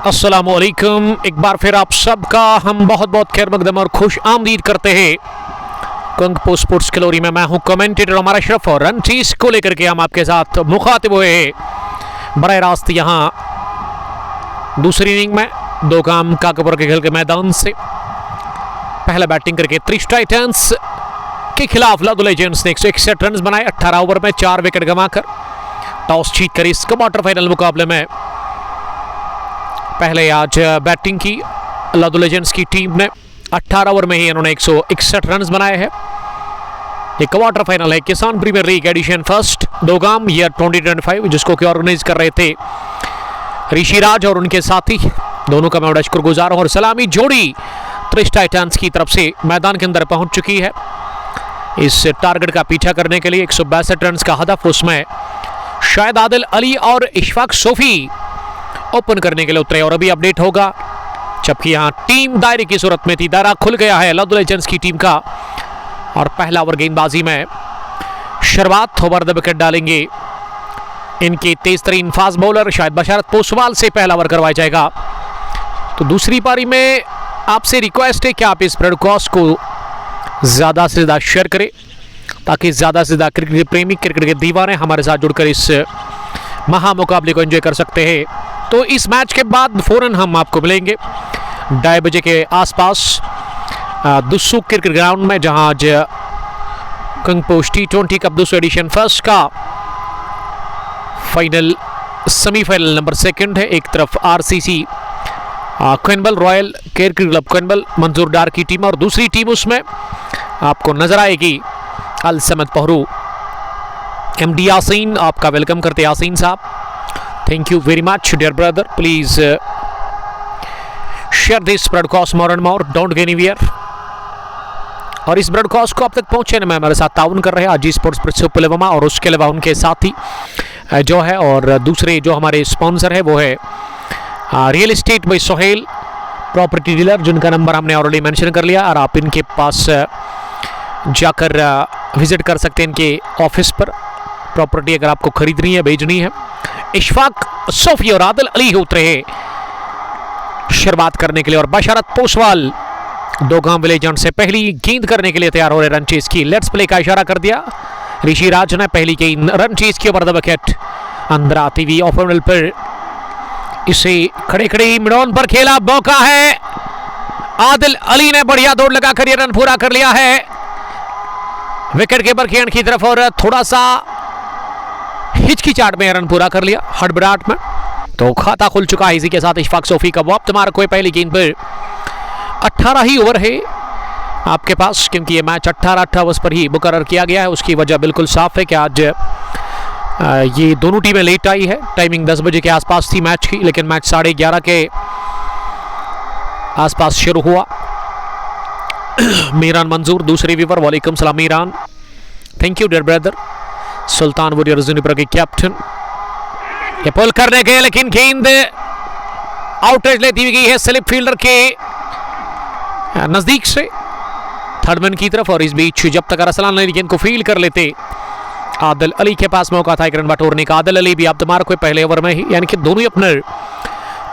अस्सलामुअलैकुम। एक बार फिर आप सबका हम बहुत बहुत खैर मकदम और खुश आमदीद करते हैं कंगपो स्पोर्ट्स क्लोरी में। मैं हूं कमेंटेटर हमारा अशरफ और रन चीज को लेकर के हम आपके साथ मुखातिब हुए हैं बराह रास्त यहां दूसरी इनिंग में दो काम काकपुर के खेल के मैदान से। पहला बैटिंग करके त्रिश टाइटंस के खिलाफ लादो लेजेंड्स ने 161 रन बनाए 18 ओवर में 4 विकेट गंवाकर टॉस जीतकर इस क्वार्टर फाइनल मुकाबले में पहले आज बैटिंग की लादो लेजेंड्स की टीम ने 18 ओवर में ही इन्होंने 161 रन बनाए हैं। ये क्वार्टर फाइनल है किसान प्रीमियर लीग एडिशन फर्स्ट दो काम ईयर 2025 जिसको कि ऑर्गेनाइज कर रहे थे ऋषि राज और उनके साथी। दोनों का मैं बड़ा शुक्रगुजार हूं और सलामी जोड़ी त्रिश टाइटंस की तरफ से मैदान के अंदर पहुंच चुकी है इस टारगेट का पीछा करने के लिए। 162 रन का हदफ, उसमें शायद आदिल अली और इशफाक सोफी ओपन करने के लिए उतरे और अभी अपडेट होगा जबकि यहां टीम दायरे की सूरत में थी। दायरा खुल गया है लादो लेजेंड्स की टीम का और पहला ओवर गेंदबाजी में शुरुआत ओवर द विकेट डालेंगे इनके तेज तरीन फास्ट बॉलर शायद बशारत पोसवाल से पहला ओवर करवाया जाएगा। तो दूसरी पारी में आपसे रिक्वेस्ट है कि आप इस ब्रॉडकास्ट को ज़्यादा से ज़्यादा शेयर करें ताकि ज़्यादा से ज़्यादा क्रिकेट प्रेमी क्रिकेट के दीवाने हमारे साथ जुड़कर इस महामुकाबले को एंजॉय कर सकते हैं। तो इस मैच के बाद फौरन हम आपको मिलेंगे 2:30 बजे के आसपास दुस्सू क्रिकेट ग्राउंड में जहां आज कंगपो T20 कप दूसरे एडिशन फर्स्ट का फाइनल सेमीफाइनल नंबर 2 है। एक तरफ RCC क्वेनबल रॉयल क्रिकेट क्लब क्वेनबल मंजूर डार की टीम और दूसरी टीम उसमें आपको नजर आएगी अल समद पहरू MD यासीन। आपका वेलकम करते Yasin sahab, thank you very much dear brother. Please share this broadcast more and more, don't go anywhere. और इस ब्रॉडकास्ट को अब तक पहुंचे में हमारे साथ ताउन कर रहे हैं आजी स्पोर्ट्स प्रिंसिपल और उसके अलावा उनके साथी जो है और दूसरे जो हमारे स्पॉन्सर है वो है real estate by Sohail property dealer जिनका नंबर हमने ऑलरेडी मेंशन कर लिया और आप इनके पास जाकर विजिट कर सकते हैं इनके ऑफिस पर। प्रॉपर्टी अगर आपको खरीदनी है बेचनी है। इशफाक सोफी और आदिल अली उतरे हैं शुरुआत करने के लिए और बशारत पोसवाल दो गांव विलेजेंड से पहली गेंद करने के लिए तैयार हो रहे रन चेज की। लेट्स प्ले का इशारा कर दिया ऋषि राज ने। पहली गेंद रन चेज की ओवर द विकेट अंदर आती हुई ऑफ मिडल पर इसे खड़े खड़े मिडॉन पर खेला। मौका है आदिल अली ने बढ़िया दौड़ लगाकर यह रन पूरा कर लिया है विकेट कीपर के एंड की तरफ और थोड़ा सा हिचकिचाहट में रन पूरा कर लिया हड़बड़ाहट में। तो खाता खुल चुका है इसी के साथ इशफाक सोफी का वक्त मार कोई पहली गेंद पर 18 ही ओवर है आपके पास क्योंकि ये मैच 18 ओवर्स पर ही मुकर्रर किया गया है। उसकी वजह बिल्कुल साफ है कि आज ये दोनों टीमें लेट आई है। टाइमिंग 10 बजे के आसपास थी मैच की लेकिन मैच 11:30 के आसपास शुरू हुआ। मीरान मंजूर दूसरे व्यूवर, वालेकुम सलाम Meeran, thank you dear brother. Sultan warriors यूनिपर के कैप्टन ये पुल करने गए लेकिन गेंद आउटेज लेती हुई गई है स्लिप फील्डर के नजदीक से थर्डमैन की तरफ और इस बीच जब तक अरसलान अली गेंद को फील्ड कर लेते आदिल अली के पास मौका था एक रन बटोरने का। आदिल अली भी अब तुम्हारा कोई पहले ओवर में ही यानी कि दोनों ही अपने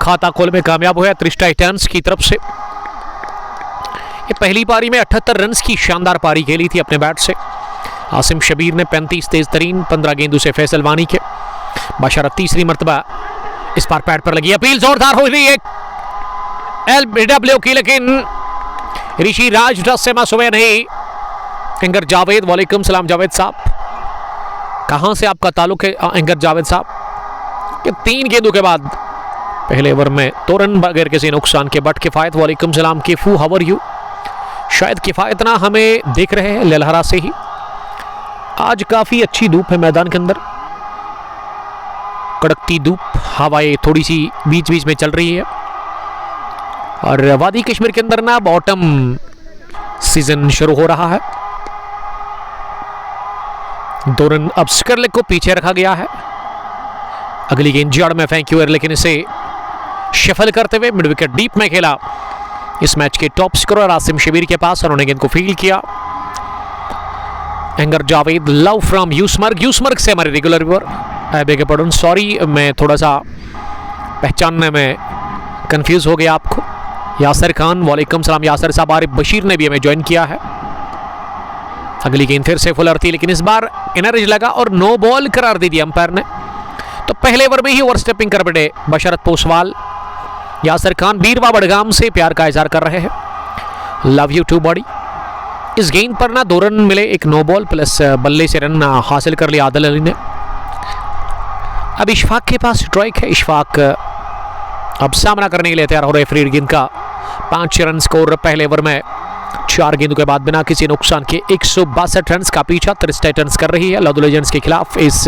खाता खोल में कामयाब हुआ त्रिश टाइटंस की तरफ से। ये पहली पारी में 78 रन की शानदार पारी खेली थी अपने बैट से। आसिम शबीर ने 35 तेज तरीन 15 गेंदों से फैसल वानी के बशारत तीसरी मरतबा इस बार पैड पर लगी। अपील जोरदार हो रही है LBW की लेकिन ऋषि राज रस से मासूम नहीं। एंकर जावेद, वालेकुम सलाम जावेद साहब, कहां से आपका ताल्लुक है एंकर जावेद साहब? कि 3 गेंदों के बाद पहले ओवर में 2 रन बगैर किसी नुकसान के। बट किफायत, वालेकुम सलाम किफू, हाउ आर यू? शायद किफायत ना हमें देख रहे हैं ललहरा से ही। आज काफी अच्छी धूप है मैदान के अंदर, कड़कती धूप, हवाएं थोड़ी सी बीच बीच में चल रही है और वादी कश्मीर के अंदर ना ऑटम सीजन शुरू हो रहा है। 2 रन अब स्करलेग को पीछे रखा गया है। अगली गेंद जड़ में फेंकी हुई लेकिन इसे शफल करते हुए मिड विकेट डीप में खेला इस मैच के टॉप स्कोरर आसिम शबीर के पास। उन्होंने गेंद को फील्ड किया। Anger Javed love from Yusmarg से हमारे रेगुलर व्यूअर, बेगे पड़ून सॉरी मैं थोड़ा सा पहचानने में कंफ्यूज हो गया आपको? यासिर खान, वालेकुम सलाम यासिर साहब। आरिफ बशीर ने भी हमें ज्वाइन किया है। अगली गेंद फिर से फुलर थी, लेकिन इस बार इनर एज लगा और नो बॉल करार दे दिया अंपायर ने। तो पहले ओवर में ही ओवर स्टेपिंग कर बैठे बशरत पोसवाल। यासिर खान बीरवा बड़गाम से प्यार का इजहार कर रहे हैं। Love you too buddy. इस गेंद पर ना 2 रन मिले, एक नो बॉल प्लस बल्ले से रन हासिल कर लिया आदिल अली ने। अब इशफाक के पास स्ट्राइक है। इशफाक अब सामना करने के लिए तैयार हो रहे फ्री गेंद का। 5 रन स्कोर पहले ओवर में। 4 गेंदों के बाद बिना किसी नुकसान के 162 रन का पीछा 30 टाइटंस कर रही है लदो लेजेंड्स के खिलाफ इस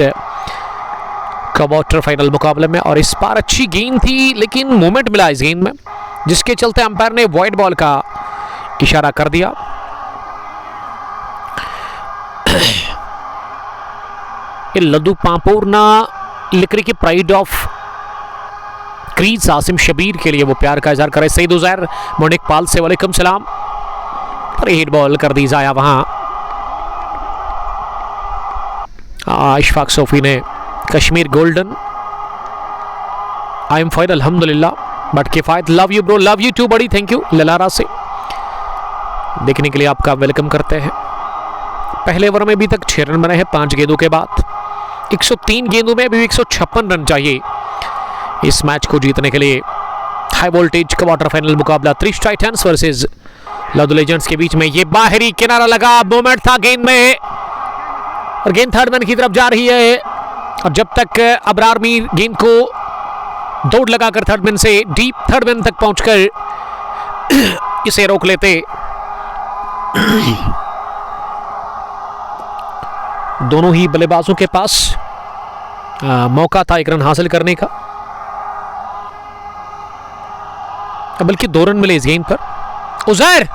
क्वार्टर फाइनल मुकाबले में। और इस बार अच्छी गेंद थी, लेकिन मोमेंट मिला इस गेंद में, जिसके चलते अंपायर ने वाइड बॉल का इशारा कर दिया। लद्दू पांपोर ना लिकरी की pride of crease Asim Shabir के लिए वो प्यार का इजहार करे। सईद उजैर मोनिक पाल से वालेकुम सलाम। पर हिट बॉल कर दी जाया वहां। इशफाक सोफी ने Kashmir golden. I am fine अल्हम्दुलिल्लाह but Kifayat. Love you bro. Love you too buddy. Thank you ललारा से देखने के लिए आपका वेलकम करते हैं। पहले ओवर में अभी तक 6 रन बने हैं 5 गेंदों के बाद। 103 गेंदों में अभी 156 रन चाहिए इस मैच को जीतने के लिए। हाई वोल्टेज क्वार्टर फाइनल मुकाबला त्रिश टाइटंस वर्सेस लद्दू लेजेंड्स के बीच में। ये बाहरी किनारा लगा, मोमेंट था गेंद में और गेंद थर्ड मैन की तरफ जा रही है। और जब तक अबरार मीर गेंद को दौड़ लगाकर थर्ड मैन से डीप थर्ड मैन तक पहुंचकर इसे रोक लेते। दोनों ही बल्लेबाजों के पास मौका था 1 रन हासिल करने का, बल्कि 2 रन मिले इस गेंद पर। उजैर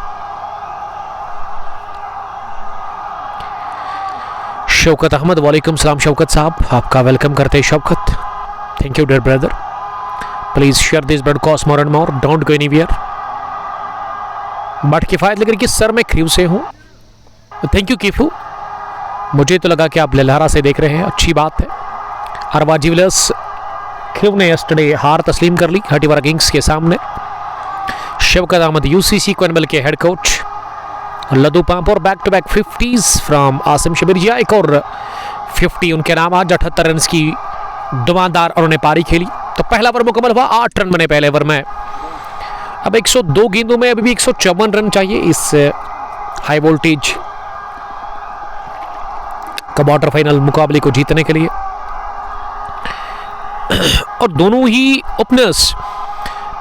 शौकत अहमद, वालेकुम सलाम शौकत साहब, आपका वेलकम करते हैं Shaukat. Thank you dear brother. Please share this broadcast more and more, don't go anywhere. But किफायत लेकर कि सर मैं क्रीव से हूं। थैंक यू कीफू। मुझे तो लगा कि आप ललहारा से देख रहे हैं, अच्छी बात है। अरवा ज्वेलर्स क्रीव ने यस्टरडे हार तस्लीम कर ली हटीवारा किंग्स के सामने। शौकत अहमद यूसीसी कोनबल के head coach. Laddu Pampore back to back 50s from Asim Shabir ji. एक और 50 उनके नाम आज। 78 रन की दुमानदार उन्होंने पारी खेली। तो पहला ओवर मुकम्मल हुआ, 8 रन बने पहले ओवर में। अब 102 गेंदों में अभी भी 154 रन चाहिए इस हाई वोल्टेज क्वार्टर फाइनल मुकाबले को जीतने के लिए। और दोनों ही ओपनर्स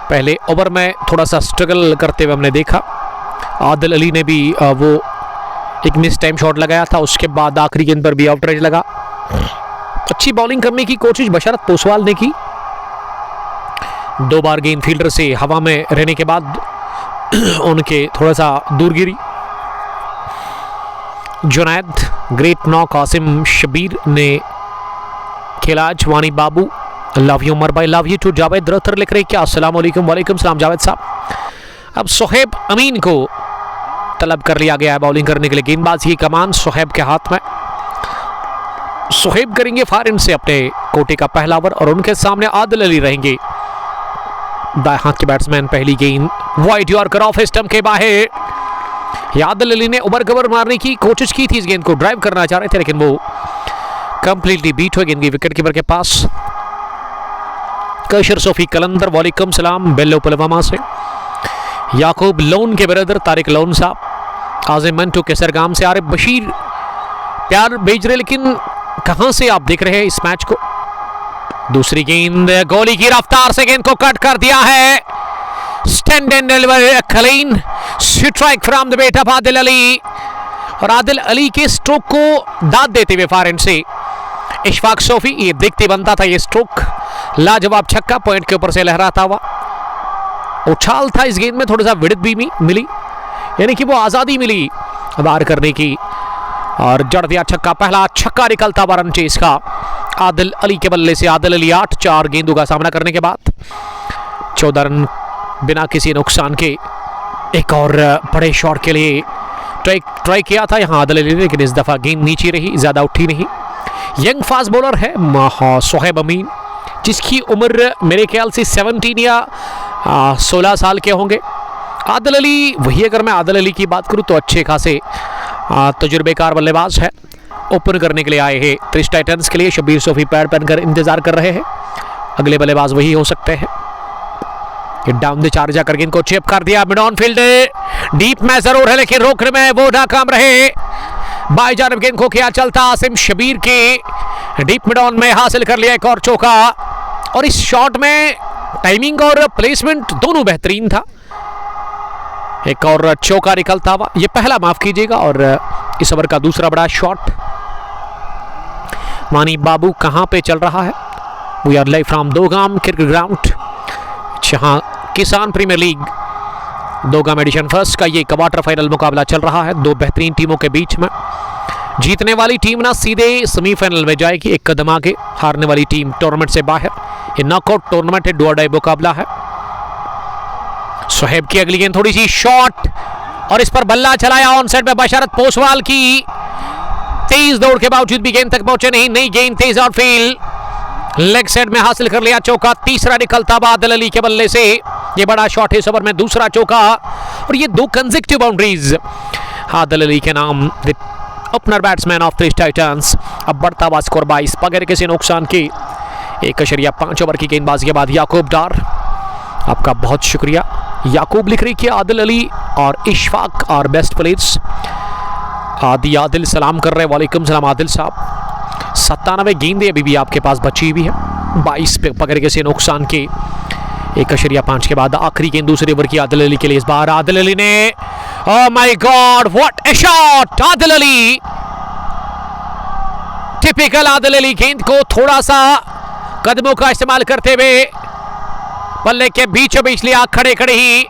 पहले ओवर में थोड़ा सा स्ट्रगल करते हुए हमने देखा। आदिल अली ने भी वो एक मिस टाइम शॉट लगाया था, उसके बाद आखिरी गेंद पर भी आउटरेज लगा। अच्छी बॉलिंग करने की कोशिश बशरत पोसवाल ने की। 2 बार गेंद फील्डर से हवा में रहने के बाद उनके थोड़ा सा दूर गिरी। जुनैद ग्रेट नॉक आसिम शबीर ने खेला। जवानी बाबू लव यू उमर भाई। लव यू टू जावेद रतर लिख रहे क्या? अस्सलाम वालेकुम। वालेकुम सलाम जावेद साहब। अब सोहेब अमीन को तलब कर लिया गया है बॉलिंग करने के लिए। गेंदबाजी की कमान सोहेब के हाथ में। सोहेब करेंगे फारिन से अपने कोटे का पहला ओवर और उनके सामने आदिल अली रहेंगे दाएं हाथ के बैट्समैन। पहली गेंद वाइड यॉर्कर ऑफ स्टंप के बाहर। आदिल अली ने ओवर कवर मारने की कोशिश की थी, इस गेंद को ड्राइव करना चाह रहे थे, लेकिन वो कंप्लीटली बीट हो गेंद विकेट कीपर के पास। कशर सोफी कलंदर वालेकुम सलाम बेल्लो पुलवामा से। याकूब लोन के ब्रदर तारिक लोन साहब। आज़िम मंटू केसरगाम से। आरिफ बशीर प्यार भेज रहे, लेकिन कहां से आप देख रहे हैं इस मैच को? दूसरी गेंद गोली की रफ्तार से गेंद को कट कर दिया है। Stand and deliver clean strike from the bat of Adil Ali. और आदिल अली के स्ट्रोक को दाद देते हुए फार एंड से इशफाक सोफी। ये देखते बनता था ये स्ट्रोक। लाजवाब छक्का पॉइंट के ऊपर से लहराता हुआ। उछाल था इस गेंद में, थोड़ा सा विड्थ भी मिली, यानी कि वो आजादी मिली वार करने की। और जड़ दिया छक्का, पहला छक्का निकलता हुआ रन चेस का आदिल अली के बल्ले से। आदिल अली 8 गेंदों का सामना करने के बाद 14 रन बिना किसी नुकसान के। एक और बड़े शॉट के लिए ट्राई किया था यहाँ आदिल अली ने, लेकिन इस दफा गेंद नीचे रही, ज्यादा उठी नहीं। यंग फास्ट बॉलर है सोहेब अमीन, जिसकी उम्र मेरे ख्याल से 17 या 16 साल के होंगे आदिल अली। वही अगर मैं आदिल अली की बात करूं तो अच्छे खासे तजुर्बेकार बल्लेबाज है। ओपन करने के लिए आए हैं क्रिस टाइटंस के लिए। शब्बीर सोफी पैड पहनकर इंतजार कर रहे हैं, अगले बल्लेबाज वही हो सकते हैं। डाउन द चार्ज जाकर इनको चेप कर दिया। मिड ऑन फील्ड डीप में जरूर है लेकिन रोकने में वो नाकाम रहे। बाई जानब गेंद को किया चलता आसिम शबीर के डीप मिड ऑन में हासिल कर लिया एक और चौका। और इस शॉट में टाइमिंग और प्लेसमेंट दोनों बेहतरीन था। एक और चौका निकलता हुआ, ये पहला माफ कीजिएगा, और इस ओवर का दूसरा बड़ा शॉट। मानी बाबू कहां पे चल रहा है? We are live from Dogam cricket ground, जहां Kisan Premier League Dogam edition first का ये क्वार्टर फाइनल मुकाबला चल रहा है दो बेहतरीन टीमों के बीच में। जीतने वाली टीम ना सीधे सेमीफाइनल में जाएगी, एक कदम आगे। हारने वाली टीम टूर्नामेंट से बाहर। ये नॉकआउट टूर्नामेंट है, डू और डाई मुकाबला है। सोहेब की अगली गेंद, थोड़ी सी शॉट, और इस पर बल्ला चलाया ऑन साइड में बशरत पोसवाल की। तेज दौड़ के बावजूद भी गेंद तक पहुंचे नहीं। नई गेंद तेज आउटफील्ड, लेग साइड में हासिल कर लिया चौका। तीसरा निकलता आदिल अली के बल्ले से। ये बड़ा शॉट है इस ओवर में, दूसरा चौका, और ये दो कंसेक्यूटिव बाउंड्रीज आदिल अली के नाम, opener batsman of Chris titans. अब बढ़ता हुआ स्कोर 22 बगैर किसी नुकसान के। 1.5 ओवर की गेंदबाजी के बाद याकूब डार, आपका बहुत शुक्रिया। याकूब लिख रही कि आदिल अली और इशफाक और बेस्ट प्लेयर्स। आदिल सलाम कर रहे, वालेकुम सलाम आदिल साहब। 97 गेंदें अभी भी आपके पास बची हुई है, 22 पे पकड़ के से नुकसान के। 1.5 के बाद आखिरी गेंद दूसरे ओवर की आदिल अली के लिए। इस बार आदिल अली ने, oh my God what A shot! Adil Ali, typical Adil Ali, गेंद को थोड़ा सा कदमों का इस्तेमाल करते हुए बल्ले के बीचों बीच लिया, खड़े खड़े ही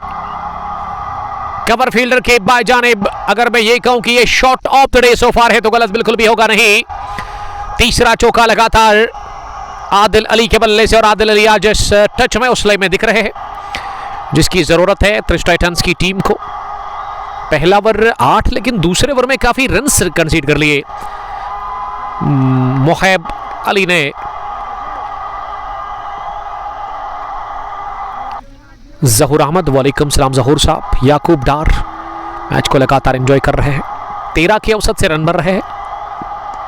कवर फील्डर के बाएं जानिब। अगर मैं ये कहूं कि ये shot of the day so far है तो गलत बिल्कुल भी होगा नहीं। तीसरा चौका लगातार आदिल अली के बल्ले से, और आदिल अली आज इस टच में उस लाइन में दिख रहे हैं जिसकी जरूरत है क्रिस टाइटंस की टीम को। पहला ओवर 8, लेकिन दूसरे ओवर में काफी रन्स कंसीड कर लिए मोहैब अली ने। जहूर अहमद, वालेकुम सलाम जहूर साहब। याकूब डार मैच को लगातार एंजॉय कर रहे हैं, 13 के औसत से रन बन रहे हैं।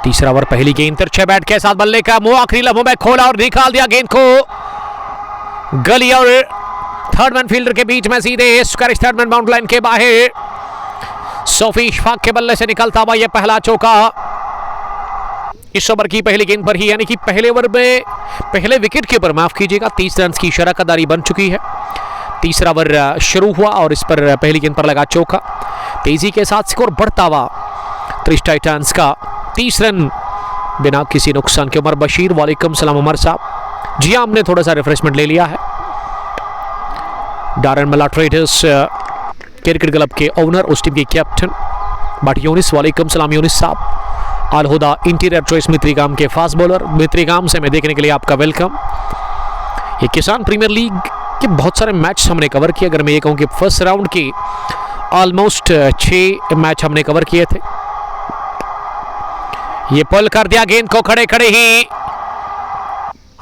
तीसरा ओवर, पहली गेंद तिरछे बैट के साथ बल्ले का मुंह आखिरी लम्हों में खोला और निकाल दिया गेंद को गली और थर्ड मैन फील्डर के बीच में सीधे थर्ड मैन बाउंड्री लाइन के बाहर। सोफी इशफाक के बल्ले से निकलता हुआ यह पहला चौका इस ओवर की पहली गेंद पर ही, यानी कि पहले ओवर में पहले विकेट के ऊपर, माफ कीजिएगा, 30 रन की शराकतदारी बन चुकी है। तीसरा ओवर शुरू हुआ और इस पर पहली गेंद पर लगा चौका। तेजी के साथ स्कोर बढ़ता हुआ क्रिस टाइटंस का 30 रन बिना किसी नुकसान के। उमर बशीर, वालेकुम सलाम उमर साहब। जी हमने थोड़ा सा रिफ्रेशमेंट ले लिया है। डारन मला ट्रेडर्स क्रिकेट क्लब के ओनर, उस टीम के कैप्टन बट यूनिस, वालेकुम सलाम यूनिस साहब। अलहुदा इंटीरियर चॉइस मित्रीगाम के फास्ट बॉलर, मित्रीगाम से मैं देखने के लिए आपका वेलकम। ये किसान प्रीमियर लीग के बहुत सारे मैच हमने कवर किए। अगर मैं ये कहूँ कि फर्स्ट राउंड के ऑलमोस्ट 6 मैच हमने कवर किए थे। ये पुल कर दिया गेंद को खड़े खड़े ही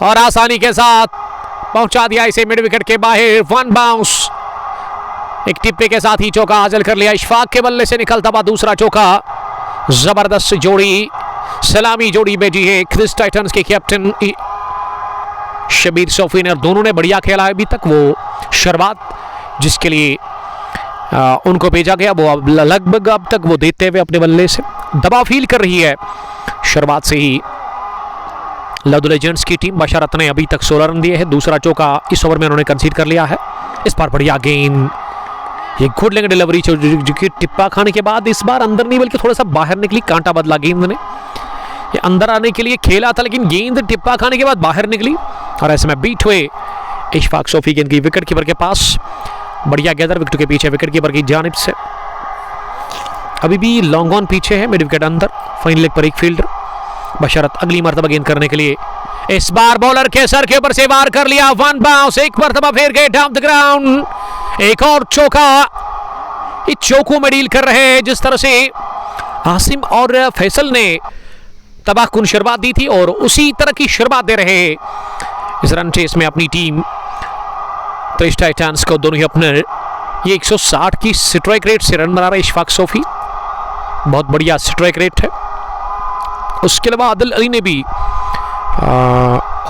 और आसानी के साथ पहुंचा दिया इसे मिड विकेट के बाहर। 1 बाउंस, एक टिप्पे के साथ ही चौका हासिल कर लिया। इशफाक के बल्ले से निकलता हुआ दूसरा चौका। जबरदस्त जोड़ी, सलामी जोड़ी भेजी है क्रिस टाइटंस के कैप्टन शबीर सोफी ने। दोनों ने बढ़िया खेला है अभी तक। वो शुरुआत जिसके लिए उनको भेजा गया वो अब लगभग अब तक वो देते हुए अपने बल्ले से दबाव फील कर रही है। शुरुआत से ही लव लेजेंड्स की टीम। बशरत ने अभी तक 16 रन दिए हैं। दूसरा चौका इस ओवर में उन्होंने कंसीड कर लिया है। इस बार बढ़िया गेंद, ये गुड लेग डिलीवरी जो कि टिप्पा खाने के बाद इस बार अंदर नहीं बल्कि थोड़ा सा बाहर निकली। कांटा बदला गेंद ने, ये अंदर आने के लिए खेला था लेकिन गेंद टिप्पा खाने के बाद बाहर निकली और ऐसे में बीट हुए इशफाक सोफी। गेंद की विकेट कीपर के पास, बढ़िया गैदर विकेट के पीछे विकेट कीपर की जानिब से। अभी भी लॉन्ग ऑन पीछे है, मिड विकेट अंदर, फाइन लेग पर एक फील्डर। बशरत अगली मरतबा गेंद करने के लिए इस बार बॉलर के सर के ऊपर से वार कर लिया। 1 बाउंस, एक मरतबा फेर गए डाउन द ग्राउंड। एक और चौका। इस चौकों में डील कर रहे हैं जिस तरह से आसिम और फैसल ने तबाहकुन शुरुआत दी थी और उसी तरह की शुरुआत दे रहे हैं इस रन चेस में अपनी टीम। तेईस टाइटंस को दोनों ही अपने ये 160 की स्ट्राइक रेट से रन बना रहे इशफाक सोफी, बहुत बढ़िया स्ट्राइक रेट है। उसके अलावा आदिल अली ने भी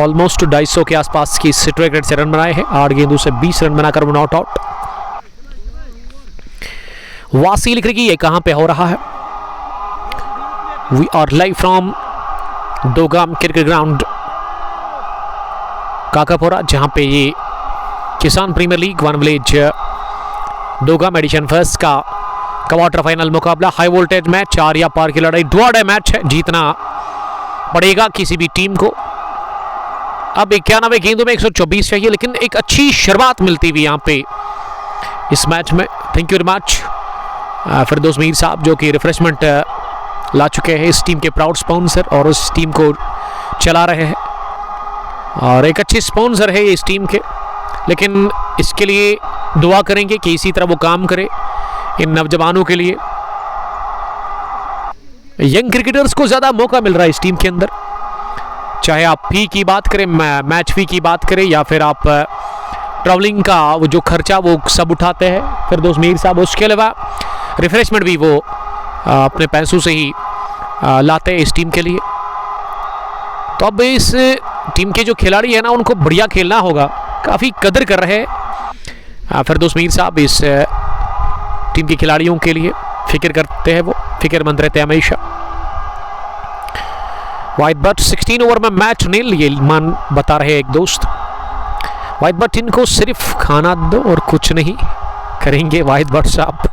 ऑलमोस्ट 250 के आसपास की स्ट्राइक रेट से रन बनाए हैं, 8 गेंदों से 20 रन बनाकर वो नॉट आउट। वासी लिख रही कि ये कहां पे हो रहा है। We are live from Dogam cricket ground Kakapora, जहां पे ये Kisan Premier League one village Dogam edition first का क्वार्टर फाइनल मुकाबला, हाई वोल्टेज मैच, 4 या पार की लड़ाई, डू और डाई मैच है, जीतना पड़ेगा किसी भी टीम को। अब 91 गेंदों में 124 चाहिए, लेकिन एक अच्छी शुरुआत मिलती हुई यहाँ पे इस मैच में। थैंक यू वेरी मच फिरदौस मीर साहब, जो कि रिफ्रेशमेंट ला चुके हैं, इस टीम के प्राउड स्पॉन्सर, और उस टीम को चला रहे हैं, और एक अच्छे स्पॉन्सर है इस टीम के। लेकिन इसके लिए दुआ करेंगे कि इसी तरह वो काम करे इन नौजवानों के लिए। यंग क्रिकेटर्स को ज़्यादा मौका मिल रहा है इस टीम के अंदर, चाहे आप फी की बात करें, मैच फी की बात करें, या फिर आप ट्रैवलिंग का वो जो खर्चा वो सब उठाते हैं फिरदौस मीर साहब। उसके अलावा रिफ्रेशमेंट भी वो अपने पैसों से ही लाते हैं इस टीम के लिए। तो अब इस टीम के जो खिलाड़ी है ना, उनको बढ़िया खेलना होगा, काफ़ी कदर कर रहे हैं फिरदौस मीर साहब इस टीम के खिलाड़ियों के लिए, फिक्र करते हैं, वो फिक्रमंद रहते हैं हमेशा। वाइट बट 16 ओवर में मैच नील, ये मान बता रहे हैं एक दोस्त। वाइट बट इनको सिर्फ खाना दो और कुछ नहीं करेंगे वाइट बट साहब।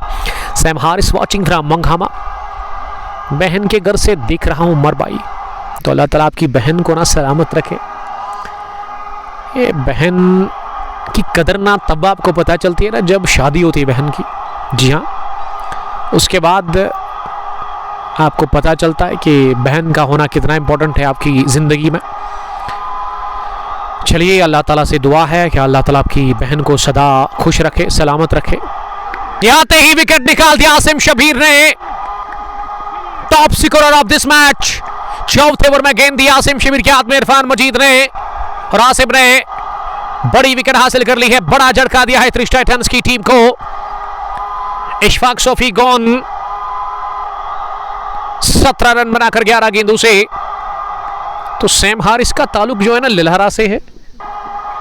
सैम हारिस वाचिंग फ्रॉम मंगहामा, बहन के घर से देख रहा हूँ मरबाई, तो अल्लाह ताला आपकी बहन को ना सलामत रखे। ये बहन की कदर ना तब आपको पता चलती है ना जब शादी होती है बहन की। जी हाँ, उसके बाद आपको पता चलता है कि बहन का होना कितना इम्पोर्टेंट है आपकी ज़िंदगी में। चलिए, अल्लाह ताला से दुआ है कि अल्लाह ताला आपकी बहन को सदा खुश रखे, सलामत रखे। आते ही विकेट निकाल दिया आसिम शबीर ने, top scorer of this match. चौथे ओवर में गेंद दिया आसिम शबीर के हाथ में इरफान मजीद ने, और आसिम ने बड़ी विकेट हासिल कर ली है, बड़ा झटका दिया है 30 टाइटंस की टीम को। इशफाक सोफी गॉन, 17 रन बनाकर 11 गेंदों से। तो सैम हारिस का ताल्लुक जो है ना लिलहरा से है,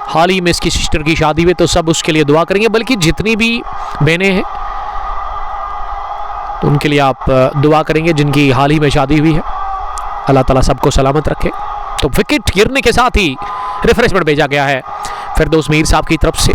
हाल ही में इसकी सिस्टर की शादी हुई, तो सब उसके लिए दुआ करेंगे, बल्कि जितनी भी बहनें हैं तो उनके लिए आप दुआ करेंगे जिनकी हाल ही में शादी हुई है, अल्लाह ताला सबको सलामत रखे। तो विकेट गिरने के साथ ही रिफ्रेशमेंट भेजा गया है फिरदौस मीर साहब की तरफ से।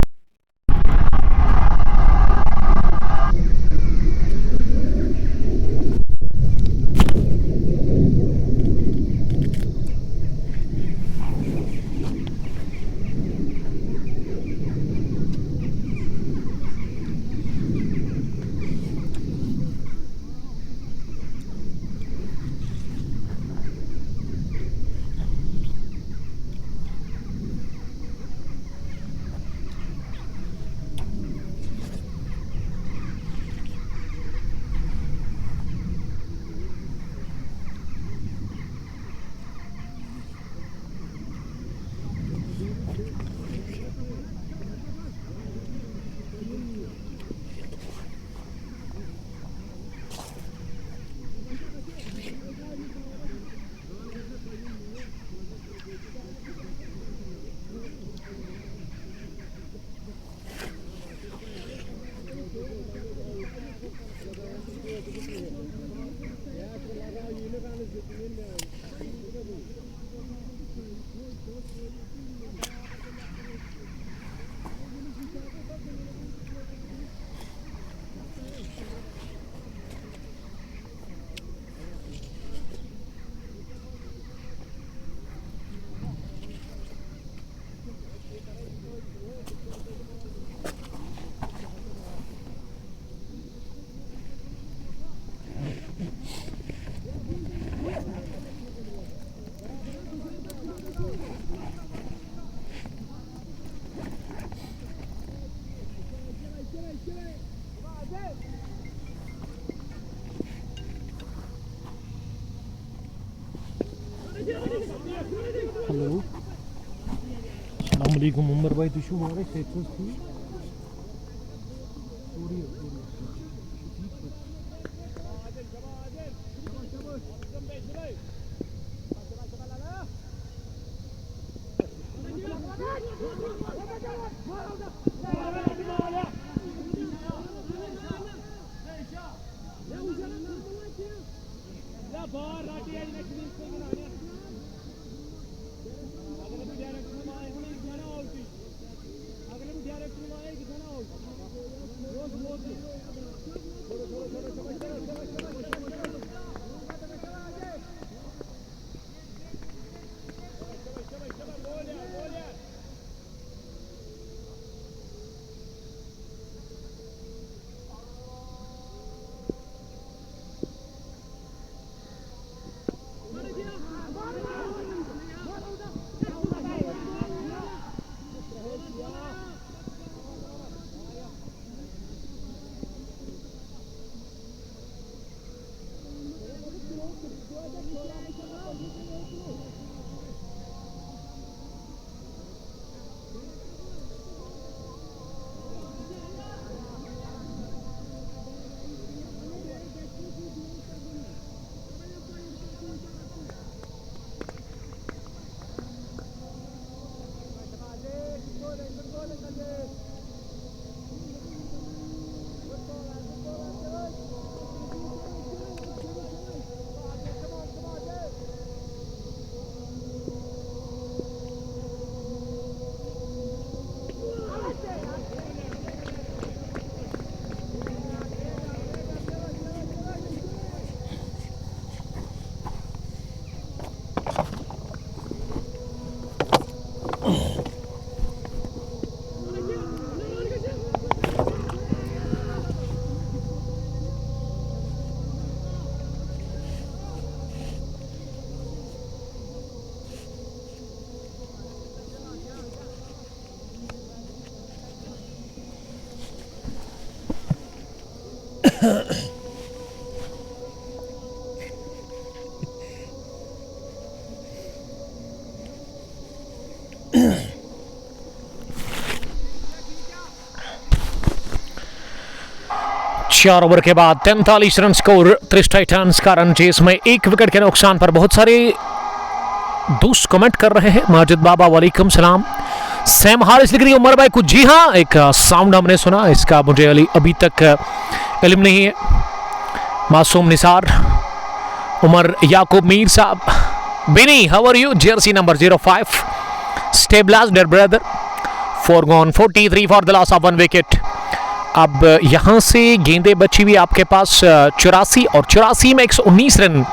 वालेकुम उमर भाई तुझू मारे सेक्सस थी चार ओवर के बाद 43 रन स्कोर 30 टाइटंस का रन चेस में 1 विकेट के नुकसान पर बहुत सारे दोस्त कमेंट कर रहे हैं। माजिद बाबा वालेकुम सलाम। सैम हारिस लिख रही है उमर भाई कुछ, जी हाँ एक साउंड हमने सुना, इसका मुझे अभी तक इल्म नहीं है। मासूम निसार, उमर याकूब मीर साहब, Bini how are you, jersey number 05 स्टेबलास dear brother, 4 gone 43 for the loss of 1 wicket. अब यहां से गेंदें बची हुई आपके पास 84 और 84 में 119 रन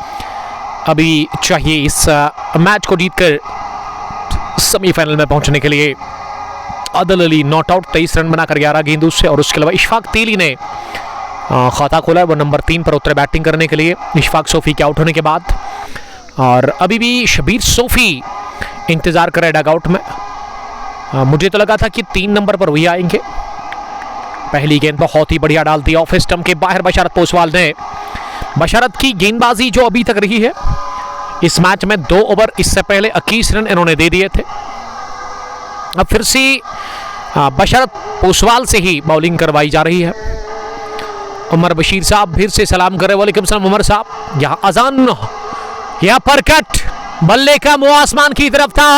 अभी चाहिए इस मैच को जीतकर सेमीफाइनल में पहुंचने के लिए। Adil Ali not out 23 run बनाकर 11 गेंदों से, और उसके अलावा इशफाक तेली ने खाता खोला है, वो नंबर 3 पर उतरे बैटिंग करने के लिए इशफाक सोफी के आउट होने के बाद। और अभी भी शबीर सोफी इंतजार कर रहे डगआउट में। मुझे तो लगा था कि 3 नंबर पर वही आएंगे। पहली गेंद बहुत ही बढ़िया डाल दी ऑफ स्टंप के बाहर बशरत पोसवाल ने। बशरत की गेंदबाजी जो अभी तक रही है इस मैच में, 2 ओवर इससे पहले 21 रन इन्होंने दे दिए थे। अब फिर से बशरत पोसवाल से ही बॉलिंग करवाई जा रही है। उमर बशीर साहब फिर से सलाम कर रहे, वालेकुम सलाम उमर साहब। यहाँ अजान, यहाँ पर कट, बल्ले का मुंह आसमान की तरफ था,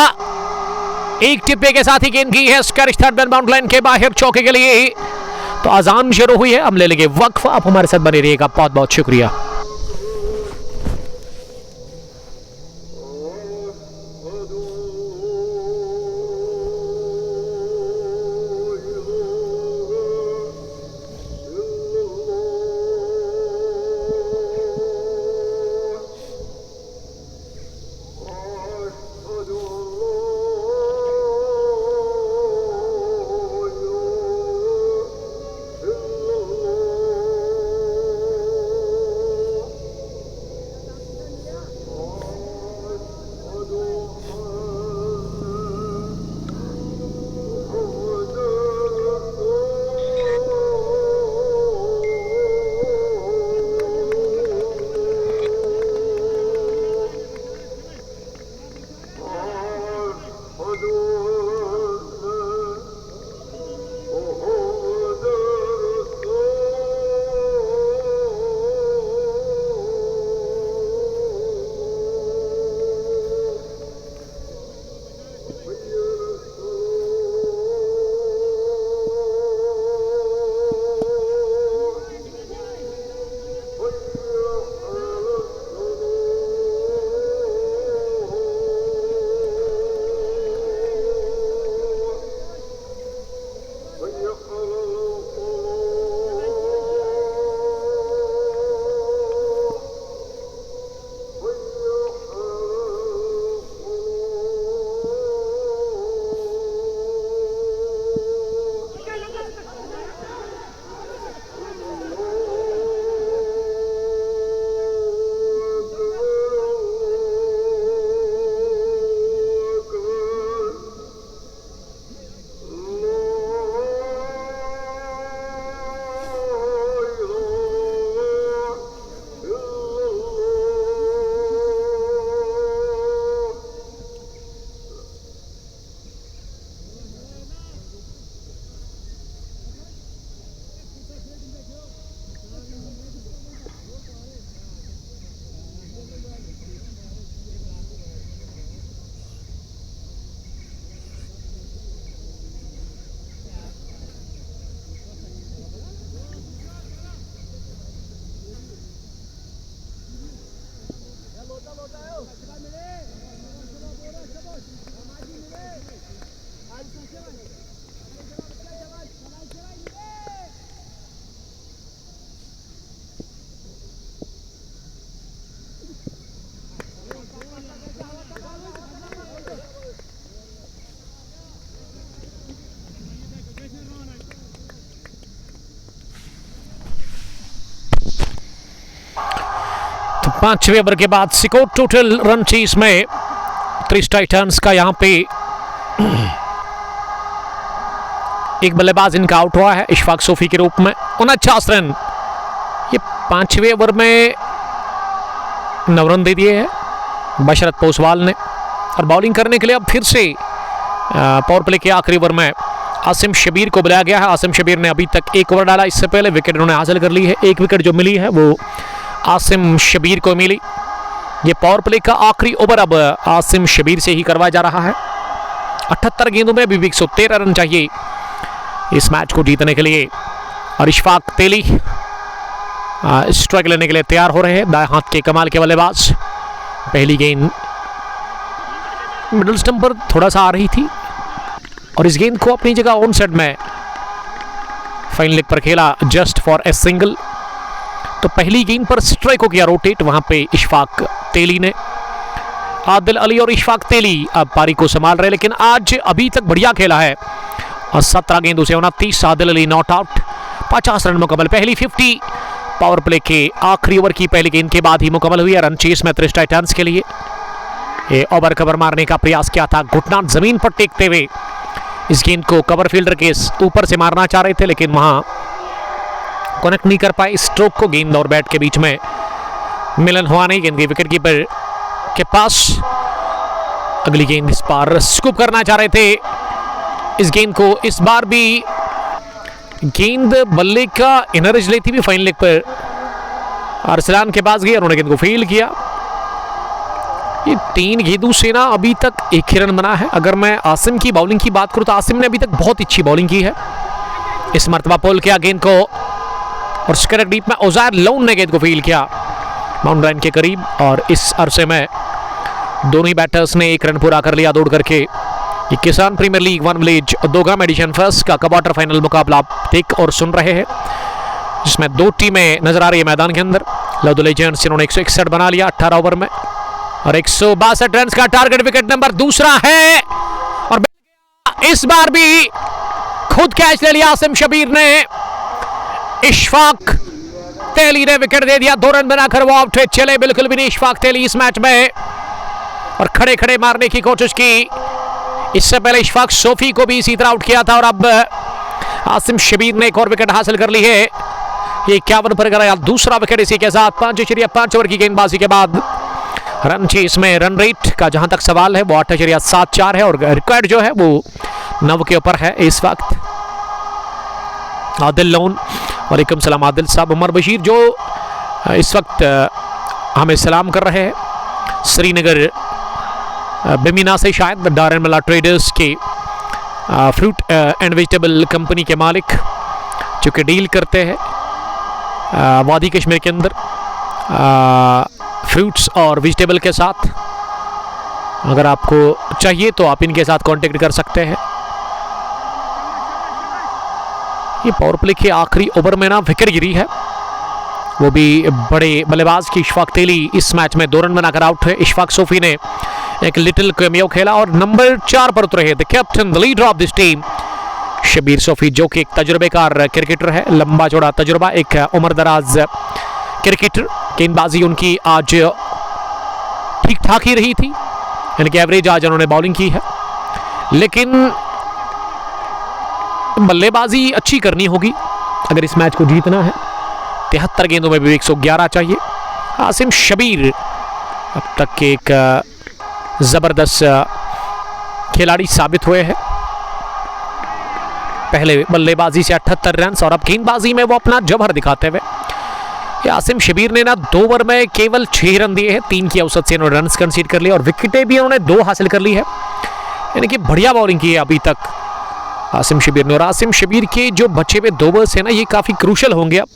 एक टिप्पे के साथ ही गेंद की है स्कैरिश थर्ड मैन बाउंड लाइन के बाहर चौके के लिए। तो अजान शुरू हुई है, हम ले लेंगे वक्फ, आप हमारे साथ बने रहिएगा, बहुत बहुत शुक्रिया। पांचवें ओवर के बाद स्कोर टोटल रन चेस में 30 टाइटंस का यहां पे एक बल्लेबाज इनका आउट हुआ है इशफाक सोफी के रूप में। 49 रन ये पांचवें ओवर में 9 रन दे दिए हैं बशरत पोसवाल ने। और बॉलिंग करने के लिए अब फिर से पावर प्ले के आखिरी ओवर में आसिम शबीर को बुलाया गया है। आसिम शबीर ने अभी तक एक ओवर डाला, इससे पहले विकेट उन्होंने हासिल कर ली है। एक विकेट जो मिली है वो आसिम शबीर को मिली। ये पावर प्ले का आखिरी ओवर अब आसिम शबीर से ही करवाया जा रहा है। 78 गेंदों में अभी 113 रन चाहिए इस मैच को जीतने के लिए। और इशफाक तेली स्ट्राइक लेने के लिए तैयार हो रहे हैं, दाएं हाथ के कमाल के बल्लेबाज। पहली गेंद मिडल स्टंप पर थोड़ा सा आ रही थी और इस गेंद को अपनी जगह ऑन साइड में फाइन लेग पर खेला जस्ट फॉर ए सिंगल। तो पहली गेंद पर स्ट्राइक को किया रोटेट वहां पे इशफाक तेली ने। आदिल अली और इशफाक तेली अब पारी को संभाल रहे, लेकिन आज अभी तक बढ़िया खेला है और 17 गेंदों से 29। Adil Ali not out, 50 run मुकम्मल। पहली 50 पावर प्ले के आखिरी ओवर की पहली गेंद के बाद ही मुकम्मल हुई है। रन चेस में 30 टाइटंस के लिए। ये ओवर कवर मारने का प्रयास किया था, घुटना जमीन पर टेकते हुए इस गेंद को कवर फील्डर के ऊपर से मारना चाह रहे थे, लेकिन वहां कनेक्ट नहीं कर पाए। स्ट्रोक को गेंद और बैट के बीच में मिलन हुआ नहीं। गेंद के विकेट कीपर के पास अगली गेंद इस बार स्कूप करना चाह रहे थे इस गेंद को। इस बार भी गेंद बल्ले का इनर एज लेती हुई फाइन लेग पर अरसलान के पास गई, उन्होंने गेंद को फील किया। ये 3 गेंदों से ना अभी तक 1 ही रन बना है। अगर मैं आसिम की बॉलिंग की बात करूं तो आसिम ने अभी तक बहुत अच्छी बॉलिंग की है। इस मर्तबा पोल किया गेंद को और स्क्वायर डीप में औजार लोन ने गेंद को फील किया बाउंड्री लाइन के करीब। और इस अरसे में दोनों ही बैटर्स ने 1 रन पूरा कर लिया दौड़ करके। ये Kisan Premier League 1 village Dogam edition first का क्वार्टर फाइनल मुकाबला आप देख और सुन रहे हैं, जिसमें 2 टीमें नजर आ रही है मैदान के अंदर। लव द लेजेंड्स जिन्होंने 161 बना लिया 18 ओवर में और 162 रन का टारगेट विकेट नंबर दूसरा है। और इस बार भी खुद कैच ले लिया आसिम शबीर ने। इशफाक तेली ने विकेट दे दिया, 2 रन बनाकर वो आउट हुए। चले बिल्कुल भी नहीं इशफाक तेली इस मैच में और खड़े खड़े मारने की कोशिश की। इससे पहले इशफाक सोफी को भी इसी तरह आउट किया था और अब आसिम शबीर ने एक और विकेट हासिल कर ली है। ये 51 पर गया दूसरा विकेट इसी के साथ। 5.5 ओवर की गेंदबाजी के बाद रन चेस में रन रेट का जहां तक सवाल है वो 8.74 है और रिकॉर्ड जो है वो 9 के ऊपर है इस वक्त। आदिल लोन, वालेकुम सलाम आदिल साहब। उमर बशीर जो इस वक्त हमें सलाम कर रहे हैं श्रीनगर बिमिना से, शायद डारन मला ट्रेडर्स के फ्रूट एंड वेजिटेबल कंपनी के मालिक जो कि डील करते हैं वादी कश्मीर के अंदर फ्रूट्स और वेजिटेबल के साथ। अगर आपको चाहिए तो आप इनके साथ कांटेक्ट कर सकते हैं। ये पावर प्ले के आखिरी ओवर में ना विकेट गिरी है, वो भी बड़े बल्लेबाज की इशफाक तेली इस मैच में 2 रन बनाकर आउट है। इशफाक सोफी ने एक लिटिल कैमियो खेला और नंबर 4 पर उतरे हैं the captain the leader of this team Shabir Sofi, जो कि एक तजुर्बेकार क्रिकेटर है, लंबा चौड़ा तजुर्बा, एक उम्र दराज क्रिकेटर। गेंदबाजी उनकी आज ठीक ठाक ही रही थी, यानी कि एवरेज आज उन्होंने बॉलिंग की है, लेकिन बल्लेबाजी अच्छी करनी होगी अगर इस मैच को जीतना है। 73 गेंदों में भी 111 चाहिए। आसिम शबीर अब तक के एक जबरदस्त खिलाड़ी साबित हुए हैं। पहले बल्लेबाजी से 78 रन और अब गेंदबाजी में वो अपना जबहर दिखाते हुए। आसिम शबीर ने ना 2 ओवर में केवल 6 रन दिए हैं, 3 की औसत से इन्होंने रन कंसीड कर लिए और विकेटें भी उन्होंने 2 हासिल कर ली है, यानी कि बढ़िया बॉलिंग की है अभी तक आसिम शबीर ने। और आसिम शबीर के जो बचे हुए 2 ओवर्स हैं ना, ये काफ़ी क्रूशल होंगे अब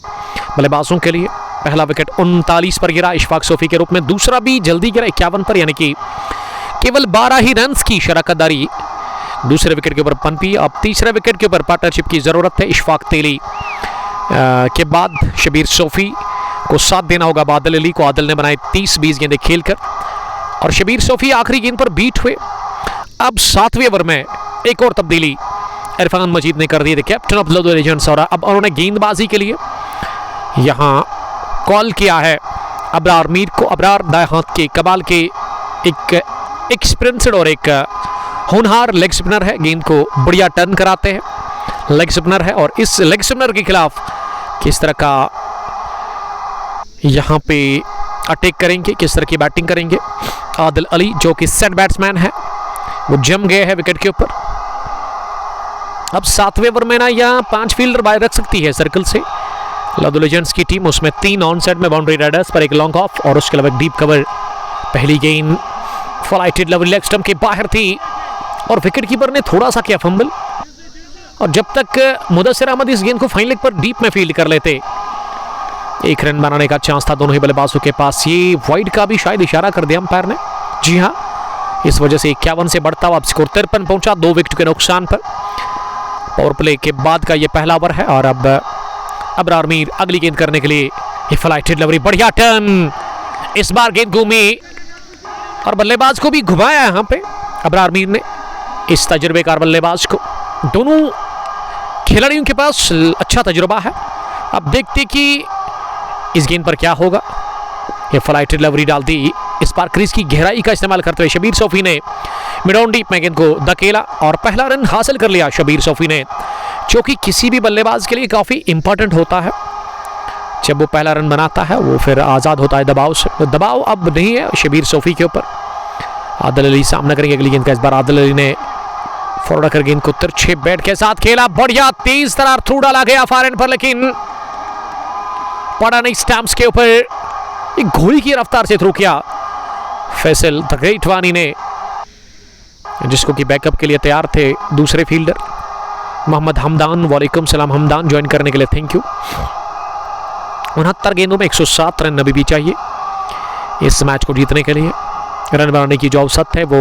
बल्लेबाजों के लिए। पहला विकेट 39 पर गिरा इशफाक सोफी के रूप में, दूसरा भी जल्दी गिरा 51 पर, यानी कि केवल 12 ही रन की शराकतदारी दूसरे विकेट के ऊपर पनपी। अब तीसरे विकेट के ऊपर पार्टनरशिप की ज़रूरत है इशफाक तेली के बाद शबीर सोफी को साथ देना होगा बादल अली को। आदिल ने बनाए 30-20 गेंदें खेलकर और शबीर सोफी आखिरी गेंद पर बीट हुए। अब 7वें ओवर में एक और तब्दीली इरफान मजीद ने कर दी थी, कैप्टन ऑफ द लेजेंड्स, और अब उन्होंने गेंदबाजी के लिए यहाँ कॉल किया है अबरार मीर को। अबरार दाएं हाथ के कमाल के एक एक्सपीरियंस्ड और एक होनहार लेग स्पिनर है, गेंद को बढ़िया टर्न कराते हैं लेग स्पिनर है। और इस लेग स्पिनर के खिलाफ किस तरह का यहां पे अटैक करेंगे, किस तरह की बैटिंग करेंगे आदिल अली जो कि सेट बैट्समैन है, वो जम गए हैं विकेट के ऊपर। अब 7वें ओवर में ना यहाँ 5 फील्डर बाहर रख सकती है सर्कल से लद्दू लीजेंड्स की टीम, उसमें 3 ऑन साइड में बाउंड्री राइडर्स पर एक लॉन्ग ऑफ और उसके अलावा एक डीप कवर। पहली गेंद फ्लाइटेड लवली लेग स्टंप के बाहर थी और विकेट कीपर ने थोड़ा सा किया फंबल, और जब तक मुदस्सिर अहमद इस गेंद को फाइन लेग पर डीप में फील्ड कर लेते 1 रन बनाने का चांस था दोनों ही बल्लेबाजों के पास। ये वाइड का भी शायद इशारा कर दिया अंपायर ने, जी हाँ, इस वजह से 51 से बढ़ता हुआ स्कोर 53 पहुंचा 2 विकेट के नुकसान पर। पावर प्ले के बाद का ये पहला ओवर है और अब अबरार मीर अगली गेंद करने के लिए ये फ्लाइटेड लवरी, बढ़िया टर्न, इस बार गेंद घूमी और बल्लेबाज को भी घुमाया यहां पे अबरार मीर ने, इस तजुर्बेकार बल्लेबाज को। दोनों खिलाड़ियों के पास अच्छा तजुर्बा है। अब देखते कि इस गेंद पर क्या होगा। ये फ्लाइटेड लवरी डाल दी, इस बार क्रीज की गहराई का इस्तेमाल करते हुए शबीर सोफी ने मिड ऑन डीप में गेंद को धकेला और पहला रन हासिल कर लिया शबीर सोफी ने, जो कि किसी भी बल्लेबाज के लिए काफी इंपॉर्टेंट होता है। जब वो पहला रन बनाता है वो फिर आजाद होता है दबाव से। दबाव अब नहीं है शबीर सोफी के ऊपर। आदिल अली सामना करेंगे अगली गेंद का। इस बार आदिल अली ने फॉरवर्ड कर गेंद को तिरछे बैट के साथ खेला, बढ़िया तेज तरार थ्रू डाला गया फार एंड पर, लेकिन पड़ा नहीं स्टैम्प्स के ऊपर। एक घोड़ी की रफ्तार से थ्रू किया फैसल द ग्रेट वानी ने, जिसको कि बैकअप के लिए तैयार थे दूसरे फील्डर मोहम्मद हमदान। वालेकुम सलाम हमदान, ज्वाइन करने के लिए थैंक यू। 69 गेंदों में 107 रन अभी भी चाहिए इस मैच को जीतने के लिए। रन बनाने की जो औसत है वो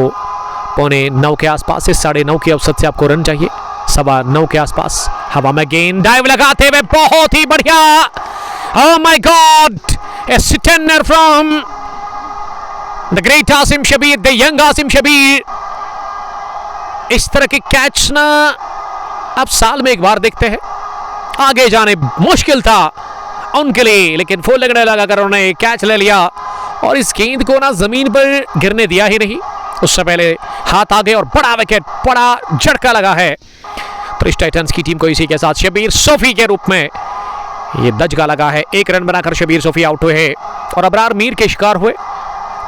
8.9 के आसपास है, 9.5 के औसत से आपको रन चाहिए, 9.25 के आसपास। हवा में गेंद डाइव लगाते हुए बहुत ही बढ़िया, oh my god, a stunner from the great Asim Shabir, the young Asim Shabir। इस तरह के कैच ना अब साल में एक बार देखते हैं, आगे जाने मुश्किल था उनके लिए, लेकिन फुल लगने लगाकर उन्होंने कैच ले लिया और इस गेंद को ना जमीन पर गिरने दिया ही नहीं। उससे पहले हाथ आगे और बड़ा विकेट, बड़ा झटका लगा है प्रिंस टाइटंस की टीम को। इसी के साथ शबीर सोफी के रूप में ये दजगा लगा है। 1 रन बनाकर शबीर सोफी आउट हुए और अबरार मीर के शिकार हुए।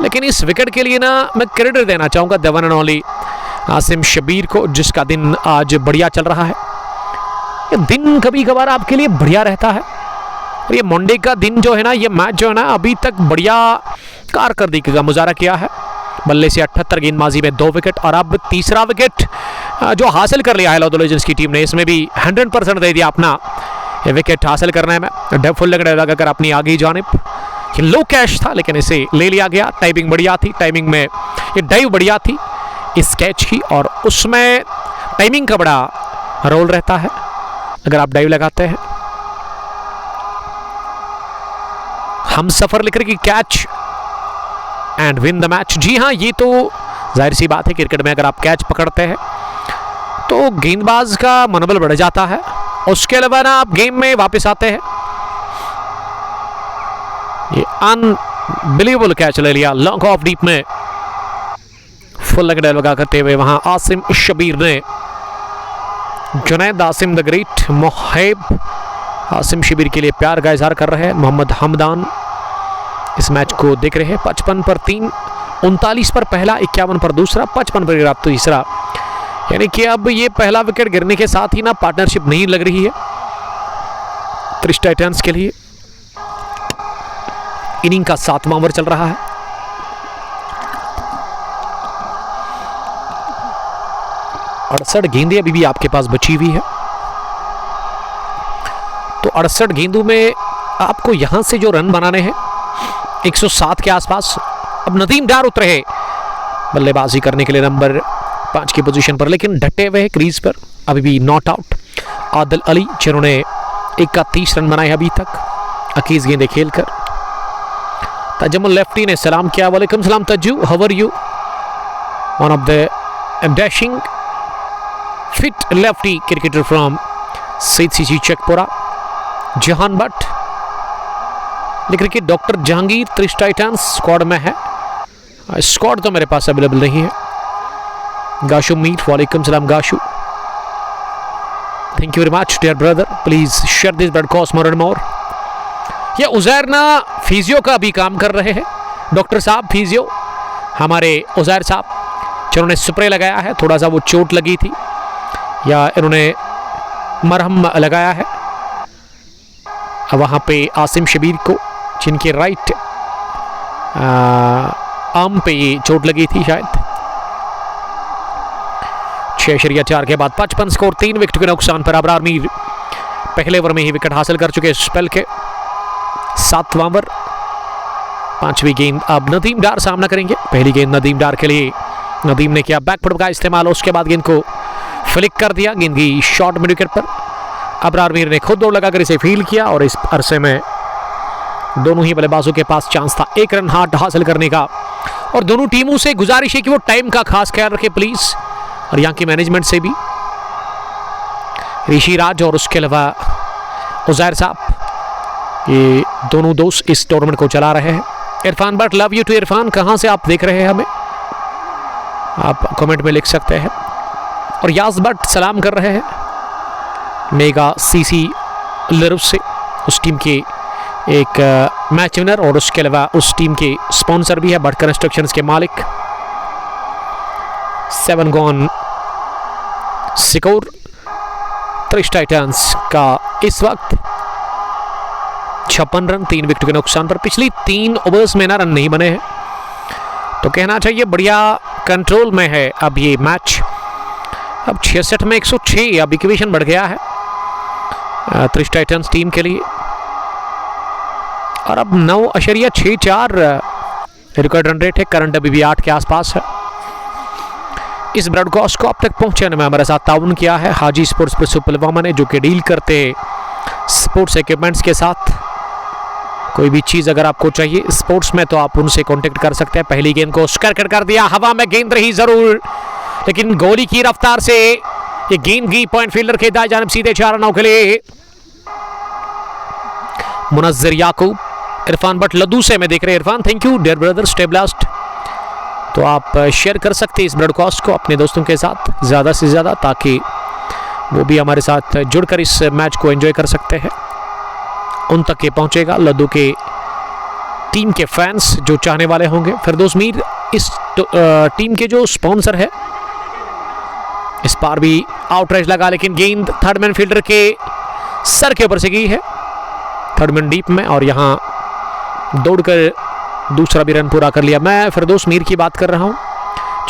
लेकिन इस विकेट के लिए ना मैं क्रेडिट देना चाहूंगा the one and only Asim Shabir को, जिसका दिन आज बढ़िया चल रहा है। ये दिन कभी कभार आपके लिए बढ़िया रहता है और ये मंडे का दिन जो है ना, ये मैच जो है ना, अभी तक बढ़िया कारकर्दगी का मुजाहरा किया है। बल्ले से 78 गेंदबाजी में 2 विकेट और अब तीसरा विकेट जो हासिल कर लिया है लद्दू लीजेंड्स की टीम ने, इसमें भी 100% दे दिया अपना ये विकेट हासिल करने में। डेफ फुल लगाकर अपनी आगे जानिब, लो कैश था लेकिन इसे ले लिया गया। टाइमिंग बढ़िया थी, टाइमिंग में ये डाइव बढ़िया थी इस कैच की, और उसमें टाइमिंग का बड़ा रोल रहता है अगर आप डाइव लगाते हैं। हम सफर लेकर की catch and win the match. जी हाँ, ये तो जाहिर सी बात है, क्रिकेट में अगर आप कैच पकड़ते हैं तो गेंदबाज का मनोबल बढ़ जाता है, उसके अलावा ना आप गेम में वापस आते हैं। ये अनबिलीवेबल कैच ले लिया लॉन्ग ऑफ डीप में, फुल लेग डाइव लगा करते हुए वहां आसिम शबीर ने। जुनैद आसिम द ग्रेट मोहब आसिम शबीर के लिए प्यार का इजहार कर रहे हैं। मोहम्मद हमदान इस मैच को देख रहे हैं। 55 पर 3, 39 पर पहला, 51 पर दूसरा, 55 पर गिरा तीसरा। यानी कि अब ये पहला विकेट गिरने के साथ ही ना पार्टनरशिप नहीं लग रही है प्रिंस टाइटंस के लिए। इनिंग का 7वां ओवर चल रहा है। और 68 गेंदें अभी भी आपके पास बची हुई है, तो 68 गेंदों में आपको यहां से जो रन बनाने हैं 107 के आसपास। अब नदीम डार उतरे हैं बल्लेबाजी करने के लिए नंबर 5 की पोजीशन पर, लेकिन डटे हुए हैं क्रीज पर, अभी भी नॉट आउट। आदिल अली जिन्होंने 31 रन बनाए अभी तक 21 गेंदें खेलकर। तजमुल लेफ्टी ने सलाम किया। वालेकुम सलाम Tajju, how are you? One of the dashing fit lefty cricketer from CCC Chekpura, Jahan Bhat लिख रही कि doctor Jahangir Trish Titans squad में है। स्क्वाड तो मेरे पास अवेलेबल नहीं है। गाशु मीर, वालेकुम सलाम Gashu, thank you very much dear brother, please share this broadcast more and more. ये उजैर ना फिजियो का भी काम कर रहे हैं, डॉक्टर साहब फिजियो हमारे उजैर साहब, जिन्होंने स्प्रे लगाया है, थोड़ा सा वो चोट लगी थी या इन्होंने मरहम लगाया है वहाँ पे आसिम शबीर को, जिनके राइट आर्म पे ये चोट लगी थी शायद। 6.4 के बाद 55 स्कोर, 3 विकेट के नुकसान पर अबरार मीर पहले ओवर में ही विकेट हासिल कर चुके स्पेल के। 7वां ओवर, 5वीं गेंद अब नदीम डार सामना करेंगे। पहली गेंद नदीम डार के लिए, नदीम ने किया बैकफुट का इस्तेमाल, उसके बाद गेंद को फ्लिक कर दिया, गेंद की शॉर्ट मिड विकेट पर। अबरार मीर ने खुद दौड़ लगाकर इसे फील किया और इस अरसे में दोनों ही बल्लेबाजों के पास चांस था 1 रन हासिल करने का। और दोनों टीमों से गुजारिश है कि वो टाइम का खास ख्याल रखे प्लीज, और यहाँ की मैनेजमेंट से भी, ऋषि राज और उसके अलावा उजैर साहब, ये दोनों दोस्त इस टूर्नामेंट को चला रहे हैं। Irfan Butt, love you too Irfan, कहाँ से आप देख रहे हैं हमें आप कमेंट में लिख सकते हैं। और यास बट सलाम कर रहे हैं मेगा सीसी लिरुस से, उस टीम के एक मैच विनर और उसके अलावा उस टीम के स्पॉन्सर भी है, बट कंस्ट्रक्शंस के मालिक। 7 गॉन स्कोर त्रिश टाइटंस का इस वक्त 56 रन, 3 विकेट के नुकसान पर। पिछली 3 ओवर्स में ना रन नहीं बने हैं, तो कहना चाहिए बढ़िया कंट्रोल में है अब ये मैच। अब 66 में 106, अब इक्वेशन बढ़ गया है त्रिश टाइटंस टीम के लिए, और अब 9.64 रिकॉर्ड रन रेट है, करंट अभी भी 8 के आसपास है। इस ब्रॉडकास्ट को अब तक पहुंचाने में हमारे साथ ताउन किया है हाजी स्पोर्ट्स पर पुलवामा ने, जो कि डील करते स्पोर्ट्स इक्विपमेंट्स के साथ। कोई भी चीज़ अगर आपको चाहिए स्पोर्ट्स में तो आप उनसे कांटेक्ट कर सकते हैं। पहली गेंद को स्कर्कट कर दिया, हवा में गेंद रही जरूर, लेकिन गोली की रफ्तार से ये गेंद की पॉइंट फील्डर के दाएं जानिब सीधे 4 रनों के लिए। मुनज्जर याकूब, इरफान बट लद्दू से मैं देख रहे हैं। Irfan thank you dear brother, stay blessed. तो आप शेयर कर सकते हैं इस ब्रॉडकास्ट को अपने दोस्तों के साथ ज़्यादा से ज़्यादा, ताकि वो भी हमारे साथ जुड़कर इस मैच को एंजॉय कर सकते हैं। उन तक ये पहुंचेगा लद्दू के टीम के फैंस जो चाहने वाले होंगे। फिरदौस मीर इस टीम के जो स्पॉन्सर है। इस बार भी आउटराइज लगा, लेकिन गेंद थर्ड मैन फील्डर के सर के ऊपर से गई है, थर्ड मैन डीप में, और यहाँ दौड़कर दूसरा भी रन पूरा कर लिया। मैं फिरदौस मीर की बात कर रहा हूँ,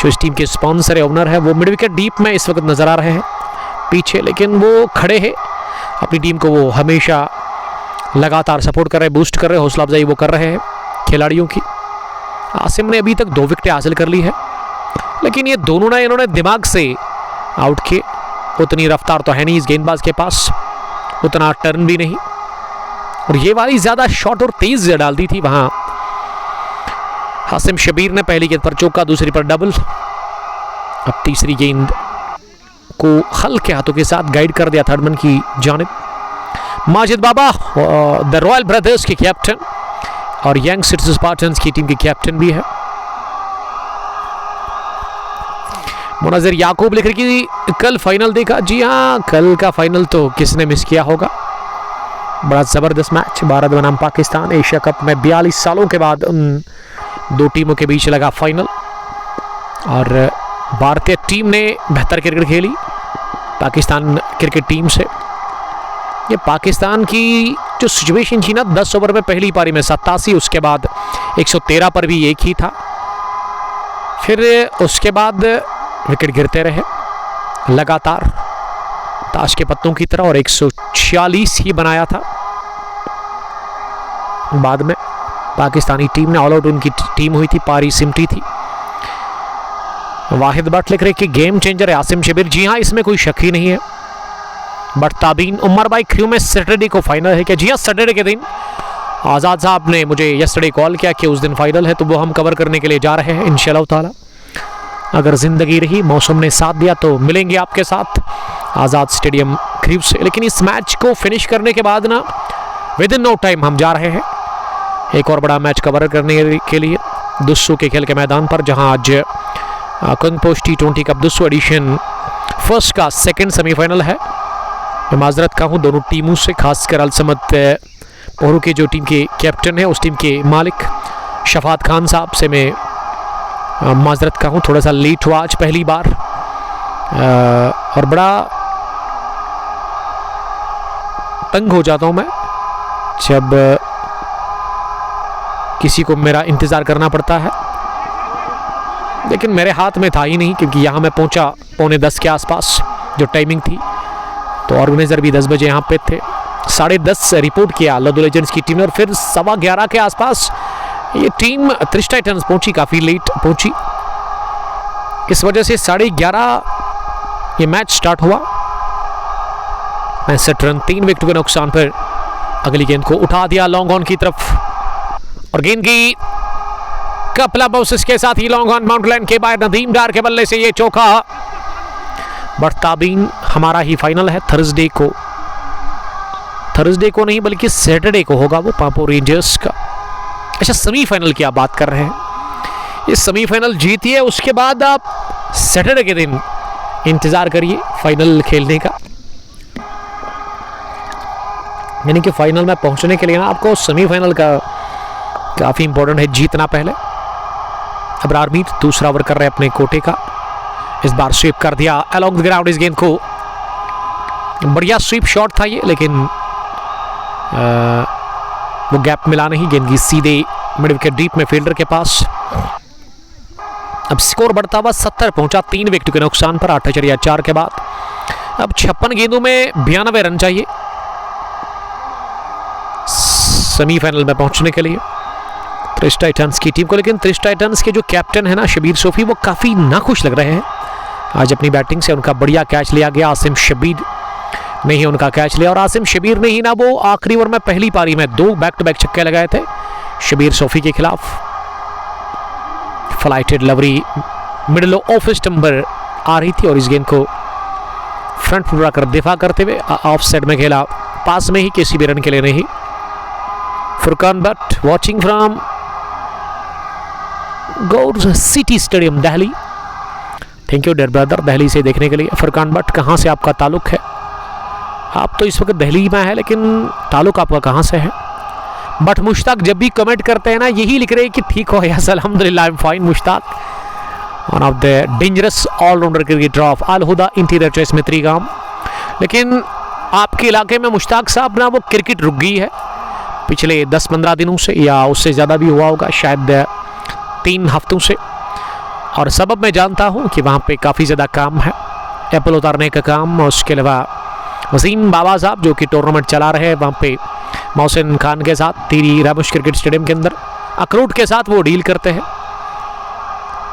जो इस टीम के स्पॉन्सर है, ओनर है। वो मिड विकेट डीप में इस वक्त नजर आ रहे हैं पीछे, लेकिन वो खड़े हैं अपनी टीम को, वो हमेशा लगातार सपोर्ट कर रहे हैं, बूस्ट कर रहे हैं, हौसला अफजाई वो कर रहे हैं खिलाड़ियों की। आसिम ने अभी तक 2 विकेटें हासिल कर ली है, लेकिन ये दोनों ने इन्होंने दिमाग से आउट किए। उतनी रफ्तार तो है नहीं इस गेंदबाज के पास, उतना टर्न भी नहीं, और ये वाली ज़्यादा शॉट और तेज डाल दी थी वहाँ। आसिम शबीर ने पहली गेंद पर चौका, दूसरी पर डबल। अब तीसरी गेंद को हल्के हाथों के साथ गाइड कर दिया थर्ड मैन की जानिब माजिद बाबा, द रॉयल ब्रदर्स के कैप्टन और यंग सिटीजन स्पार्टन्स की टीम के कैप्टन भी है। मुनज़्ज़र याकूब लिख रही कि कल फाइनल देखा। जी हाँ, कल का फाइनल तो किसने मिस किया होगा, बड़ा ज़बरदस्त मैच। भारत बनाम पाकिस्तान, एशिया कप में 42 सालों के बाद उन 2 टीमों के बीच लगा फाइनल, और भारतीय टीम ने बेहतर क्रिकेट खेली पाकिस्तान क्रिकेट टीम से। ये पाकिस्तान की जो सिचुएशन थी ना, 10 ओवर में पहली पारी में 87, उसके बाद 113 पर भी एक ही था, फिर उसके बाद विकेट गिरते रहे लगातार ताश के पत्तों की तरह, और 146 ही बनाया था। बाद में पाकिस्तानी टीम ने ऑल आउट, उनकी टीम हुई थी, पारी सिमटी थी। वाहिद बट लिख रहे कि गेम चेंजर है आसिम शबीर। जी हाँ, इसमें कोई शक ही नहीं है। बट ताबीन उमर भाई क्रू में सैटरडे को फाइनल है क्या? जी हाँ, सैटरडे के दिन आज़ाद साहब ने मुझे यस्टरडे कॉल किया कि उस दिन फाइनल है, तो वो हम कवर करने के लिए जा रहे हैं इंशाल्लाह ताला। अगर ज़िंदगी रही, मौसम ने साथ दिया, तो मिलेंगे आपके साथ आज़ाद स्टेडियम क्रीव से। लेकिन इस मैच को फिनिश करने के बाद ना, विद इन नो टाइम हम जा रहे हैं एक और बड़ा मैच कवर करने के लिए दुस्सू के खेल के मैदान पर, जहां आज कंगपोश T20 कप दुस्सू एडिशन फर्स्ट का सेकंड सेमीफाइनल है। मैं माजरत का हूँ दोनों टीमों से, खासकर अलसमद पोरू के जो टीम के कैप्टन है, उस टीम के मालिक शफात खान साहब से मैं माजरत का हूँ, थोड़ा सा लेट हुआ आज पहली बार। और बड़ा तंग हो जाता हूँ मैं जब किसी को मेरा इंतज़ार करना पड़ता है, लेकिन मेरे हाथ में था ही नहीं, क्योंकि यहाँ मैं पहुँचा 9:45 के आसपास जो टाइमिंग थी, तो ऑर्गेनाइज़र भी 10 बजे यहाँ पे थे। 10:30 रिपोर्ट किया लद्दू लेजेंड्स की टीम ने, और फिर 11:15 के आसपास ये टीम त्रिश टाइटंस पहुँची, काफ़ी लेट पहुँची। इस वजह से 11:30 ये मैच स्टार्ट हुआ। 65 रन 3 विकेट के नुकसान पर अगली गेंद को उठा दिया लॉन्ग ऑन की तरफ, और गेंद की कपला बाउंसेस के साथ ही लॉन्ग ऑन बाउंड्री लाइन के बाहर नदीम डार के बल्ले से ये चौका। बट ताबीन हमारा ही फाइनल है थर्सडे को नहीं बल्कि सैटरडे को होगा वो पांपो रेंजर्स का। अच्छा, सेमीफाइनल की आप बात कर रहे हैं, ये सेमीफाइनल जीतिए, उसके बाद आप सैटरडे के दिन इंतजार करिए फाइनल खेलने का। यानी कि फाइनल में पहुंचने के लिए ना आपको सेमीफाइनल का काफ़ी इंपॉर्टेंट है जीतना पहले। अबरार मीर दूसरा ओवर कर रहे हैं अपने कोटे का, इस बार स्वीप कर दिया अलोंग द ग्राउंड। इस गेंद को बढ़िया स्वीप शॉट था ये, लेकिन वो गैप मिला नहीं, गेंद की सीधे मिड विकेट डीप में फील्डर के पास। अब स्कोर बढ़ता हुआ 70 पहुंचा 3 विकेट के नुकसान पर 8/4 के बाद। अब 56 गेंदों में 92 रन चाहिए सेमीफाइनल में पहुंचने के लिए त्रिश टाइटंस की टीम को। लेकिन त्रिश टाइटंस के जो कैप्टन है ना शबीर सोफी, वो काफ़ी नाखुश लग रहे हैं आज अपनी बैटिंग से। उनका बढ़िया कैच लिया गया, आसिम शबीर ने ही उनका कैच लिया, और आसिम शबीर ने ही ना वो आखिरी ओवर में पहली पारी में 2 बैक टू बैक छक्के लगाए थे शबीर सोफी के खिलाफ। फ्लाइटेड लवरी मिडल ऑफ स्टंबर आ रही थी, और इस गेंद को फ्रंट पूरा कर दिफा करते हुए ऑफ साइड में खेला, पास में ही किसी भी रन के लिए नहीं। Furqan Bhat watching from Gaur city stadium Delhi. Thank you dear brother, Delhi से देखने के लिए। फुरकान भट्ट, कहाँ से आपका ताल्लुक है? आप तो इस वक्त दिल्ली में है, लेकिन ताल्लुक आपका कहाँ से है? बट मुश्ताक जब भी कमेंट करते हैं ना, यही लिख रहे हैं कि ठीक हो, यस अल्हम्दुलिल्लाह I am fine Mushtaq. One of the dangerous allrounder cricketer of Al Huda interior choice में त्रिगाम। लेकिन आपके इलाके में मुश्ताक साहब ना वो क्रिकेट रुक गई है पिछले 10-15 दिनों से, या उससे ज़्यादा भी हुआ होगा, शायद 3 हफ्तों से। और सबब मैं जानता हूँ कि वहाँ पे काफ़ी ज़्यादा काम है, एप्पल उतारने का काम, और उसके अलावा वसीम बाबा साहब जो कि टूर्नामेंट चला रहे हैं वहाँ पे मोहसिन खान के साथ टीरी रामुश क्रिकेट स्टेडियम के अंदर अखरोट के साथ वो डील करते हैं।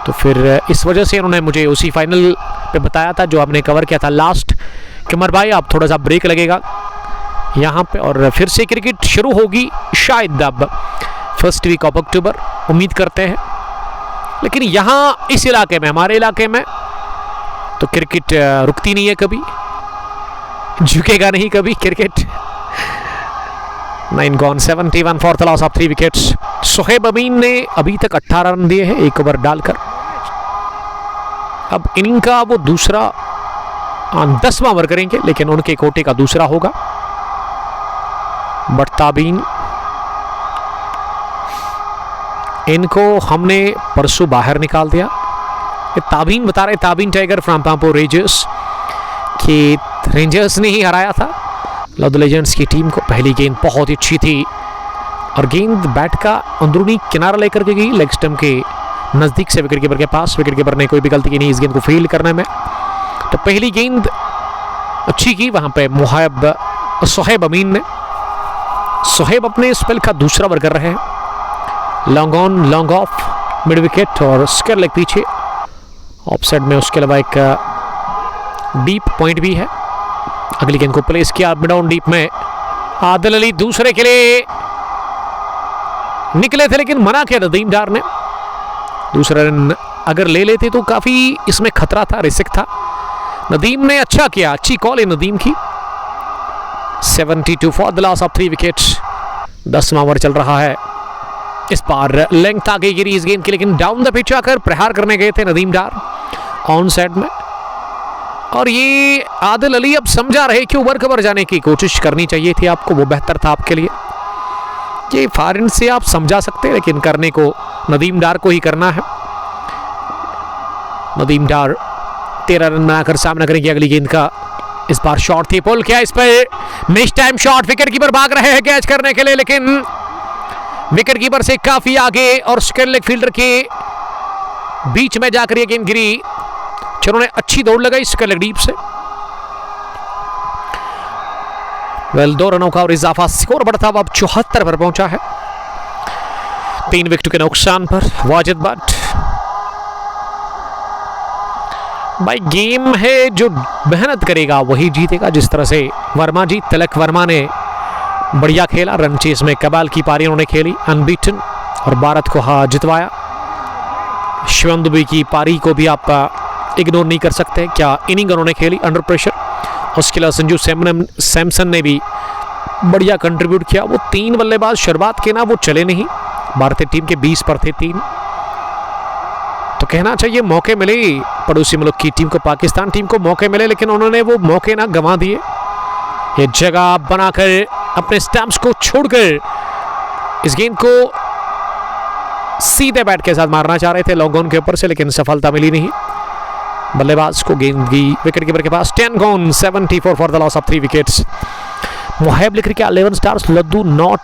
तो फिर इस वजह से उन्होंने मुझे उसी फाइनल पे बताया था जो आपने कवर किया था लास्ट, कि उमर भाई आप थोड़ा सा ब्रेक लगेगा यहाँ पे, और फिर से क्रिकेट शुरू होगी शायद अब फर्स्ट वीक ऑफ अक्टूबर, उम्मीद करते हैं। लेकिन यहाँ इस इलाके में, हमारे इलाके में तो क्रिकेट रुकती नहीं है, कभी झुकेगा नहीं कभी cricket. 9 gone 71 for the loss of 3 wickets. Sohaib Amin ने अभी तक 18 रन दिए हैं 1 ओवर डालकर। अब इनिंग का वो दूसरा 10वां ओवर करेंगे, लेकिन उनके कोटे का दूसरा होगा। बट ताबीन, इनको हमने परसों बाहर निकाल दिया। ये ताबीन बता रहे, ताबीन टाइगर फ्रॉम पांपो रेंजर्स, कि रेंजर्स ने ही हराया था लद्दू लेजेंड्स की टीम को। पहली गेंद बहुत ही अच्छी थी, और गेंद बैट का अंदरूनी किनारा लेकर के गई लेग स्टंप के नज़दीक से विकेट कीपर के पास। विकेट कीपर ने कोई भी गलती की नहीं इस गेंद को फील्ड करने में। तो पहली गेंद अच्छी की वहाँ पे सोहेब अमीन ने। सोहेब अपने स्पेल का दूसरा ओवर कर रहे हैं, long on long off mid wicket, और स्क्वायर लेग पीछे ऑफ साइड में। उसके अलावा एक डीप पॉइंट भी है। अगली गेंद को प्लेस किया मिड ऑन डीप में। आदिल अली दूसरे के लिए निकले थे, लेकिन मना किया नदीम डार ने। दूसरा रन अगर ले लेते तो काफ़ी इसमें खतरा था, रिस्क था। नदीम ने अच्छा किया, अच्छी कॉल है नदीम की। 72 for the loss of 3 wickets. 10वां ओवर चल रहा है। इस बार लेंथ आगे गिरी इस गेंद की, लेकिन डाउन द पिच आकर प्रहार करने गए थे नदीम डार ऑन साइड में। और ये आदिल अली अब समझा रहे कि ओवर कवर जाने की कोशिश करनी चाहिए थी आपको, वो बेहतर था आपके लिए। ये फॉरन से आप समझा सकते हैं, लेकिन करने को नदीम डार को ही करना है। नदीम डार 13 रन बनाकर सामना करेंगे अगली गेंद का। इस बार शॉट थी, पुल किया, इस पर miss time shot. Wicket keeper भाग रहे हैं कैच करने के लिए, लेकिन विकेट कीपर से काफी आगे और स्क्वायर लेग फील्डर के बीच में जाकर ये गेंद गिरी। उन्होंने अच्छी दौड़ लगाई स्क्वायर लेग डीप से। वेल 2 रनों का और इजाफा, स्कोर बढ़ता हुआ अब 74 पर पहुंचा है 3 विकेट के नुकसान पर। वाजिद भट्ट भाई, गेम है जो मेहनत करेगा वही जीतेगा। जिस तरह से वर्मा जी, तिलक वर्मा ने बढ़िया खेला, रन चेस में कमाल की पारी उन्होंने खेली अनबीटन और भारत को जितवाया। शिवम दुबे की पारी को भी आप इग्नोर नहीं कर सकते, क्या इनिंग उन्होंने खेली अंडर प्रेशर। उसके अलावा संजू सैमसन ने भी बढ़िया कंट्रीब्यूट किया। वो 3 बल्लेबाज शुरुआत के ना वो चले नहीं, भारतीय टीम के 20 पर थे 3। तो कहना चाहिए मौके मिले पड़ोसी मुल्क की टीम को, पाकिस्तान टीम को मौके मिले, लेकिन उन्होंने वो मौके ना गंवा दिए। ये जगह बनाकर अपने स्टंप्स को छोड़कर इस गेंद को सीधे बैट के साथ मारना चाह रहे थे लॉन्ग ऑन के ऊपर से, लेकिन सफलता मिली नहीं। बल्लेबाज को गेंद की विकेट कीपर के पास। 10 gone, 74 for the loss of 3 wickets. Muhaib लिख रही 11 stars Laddu not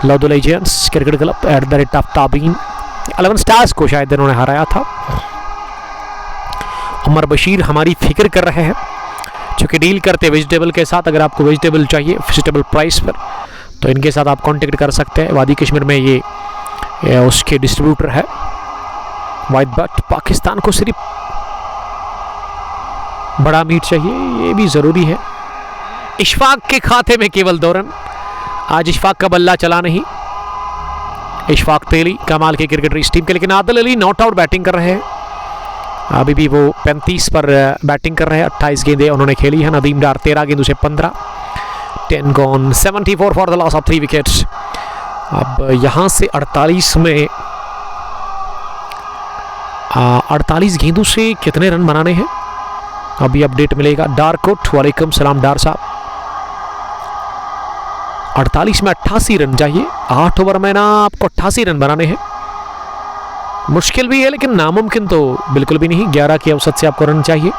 Laddu legends cricket club at the rate of Tabeen. 11 stars को शायद इन्होंने हराया था। उमर बशीर हमारी फिक्र कर रहे हैं, क्योंकि डील करते वेजिटेबल के साथ। अगर आपको वेजिटेबल चाहिए वेजिटेबल प्राइस पर, तो इनके साथ आप कांटेक्ट कर सकते हैं। वादी कश्मीर में ये उसके डिस्ट्रीब्यूटर है। वाइट बट पाकिस्तान को सिर्फ बड़ा मीट चाहिए, ये भी ज़रूरी है। इशफाक के खाते में केवल 2 रन। आज इशफाक का बल्ला चला नहीं। इशफाक तेली कमाल के क्रिकेटर इस टीम के, लेकिन Adil Ali not out batting कर रहे हैं। अभी भी वो 35 पर बैटिंग कर रहे हैं। 28 गेंदें उन्होंने खेली है। नदीम डार 13 गेंदों से 15। 10 gone, 74 for the loss of 3 wickets. अब यहाँ से 48 में 48 गेंदों से कितने रन बनाने हैं अभी अपडेट मिलेगा। डारकोट, वालेकुम सलाम डार साहब। 48 में 88 रन चाहिए। 8 ओवर में ना आपको 88 रन बनाने हैं। मुश्किल भी है, लेकिन नामुमकिन तो बिल्कुल भी नहीं। 11 की औसत से आपको रन चाहिए।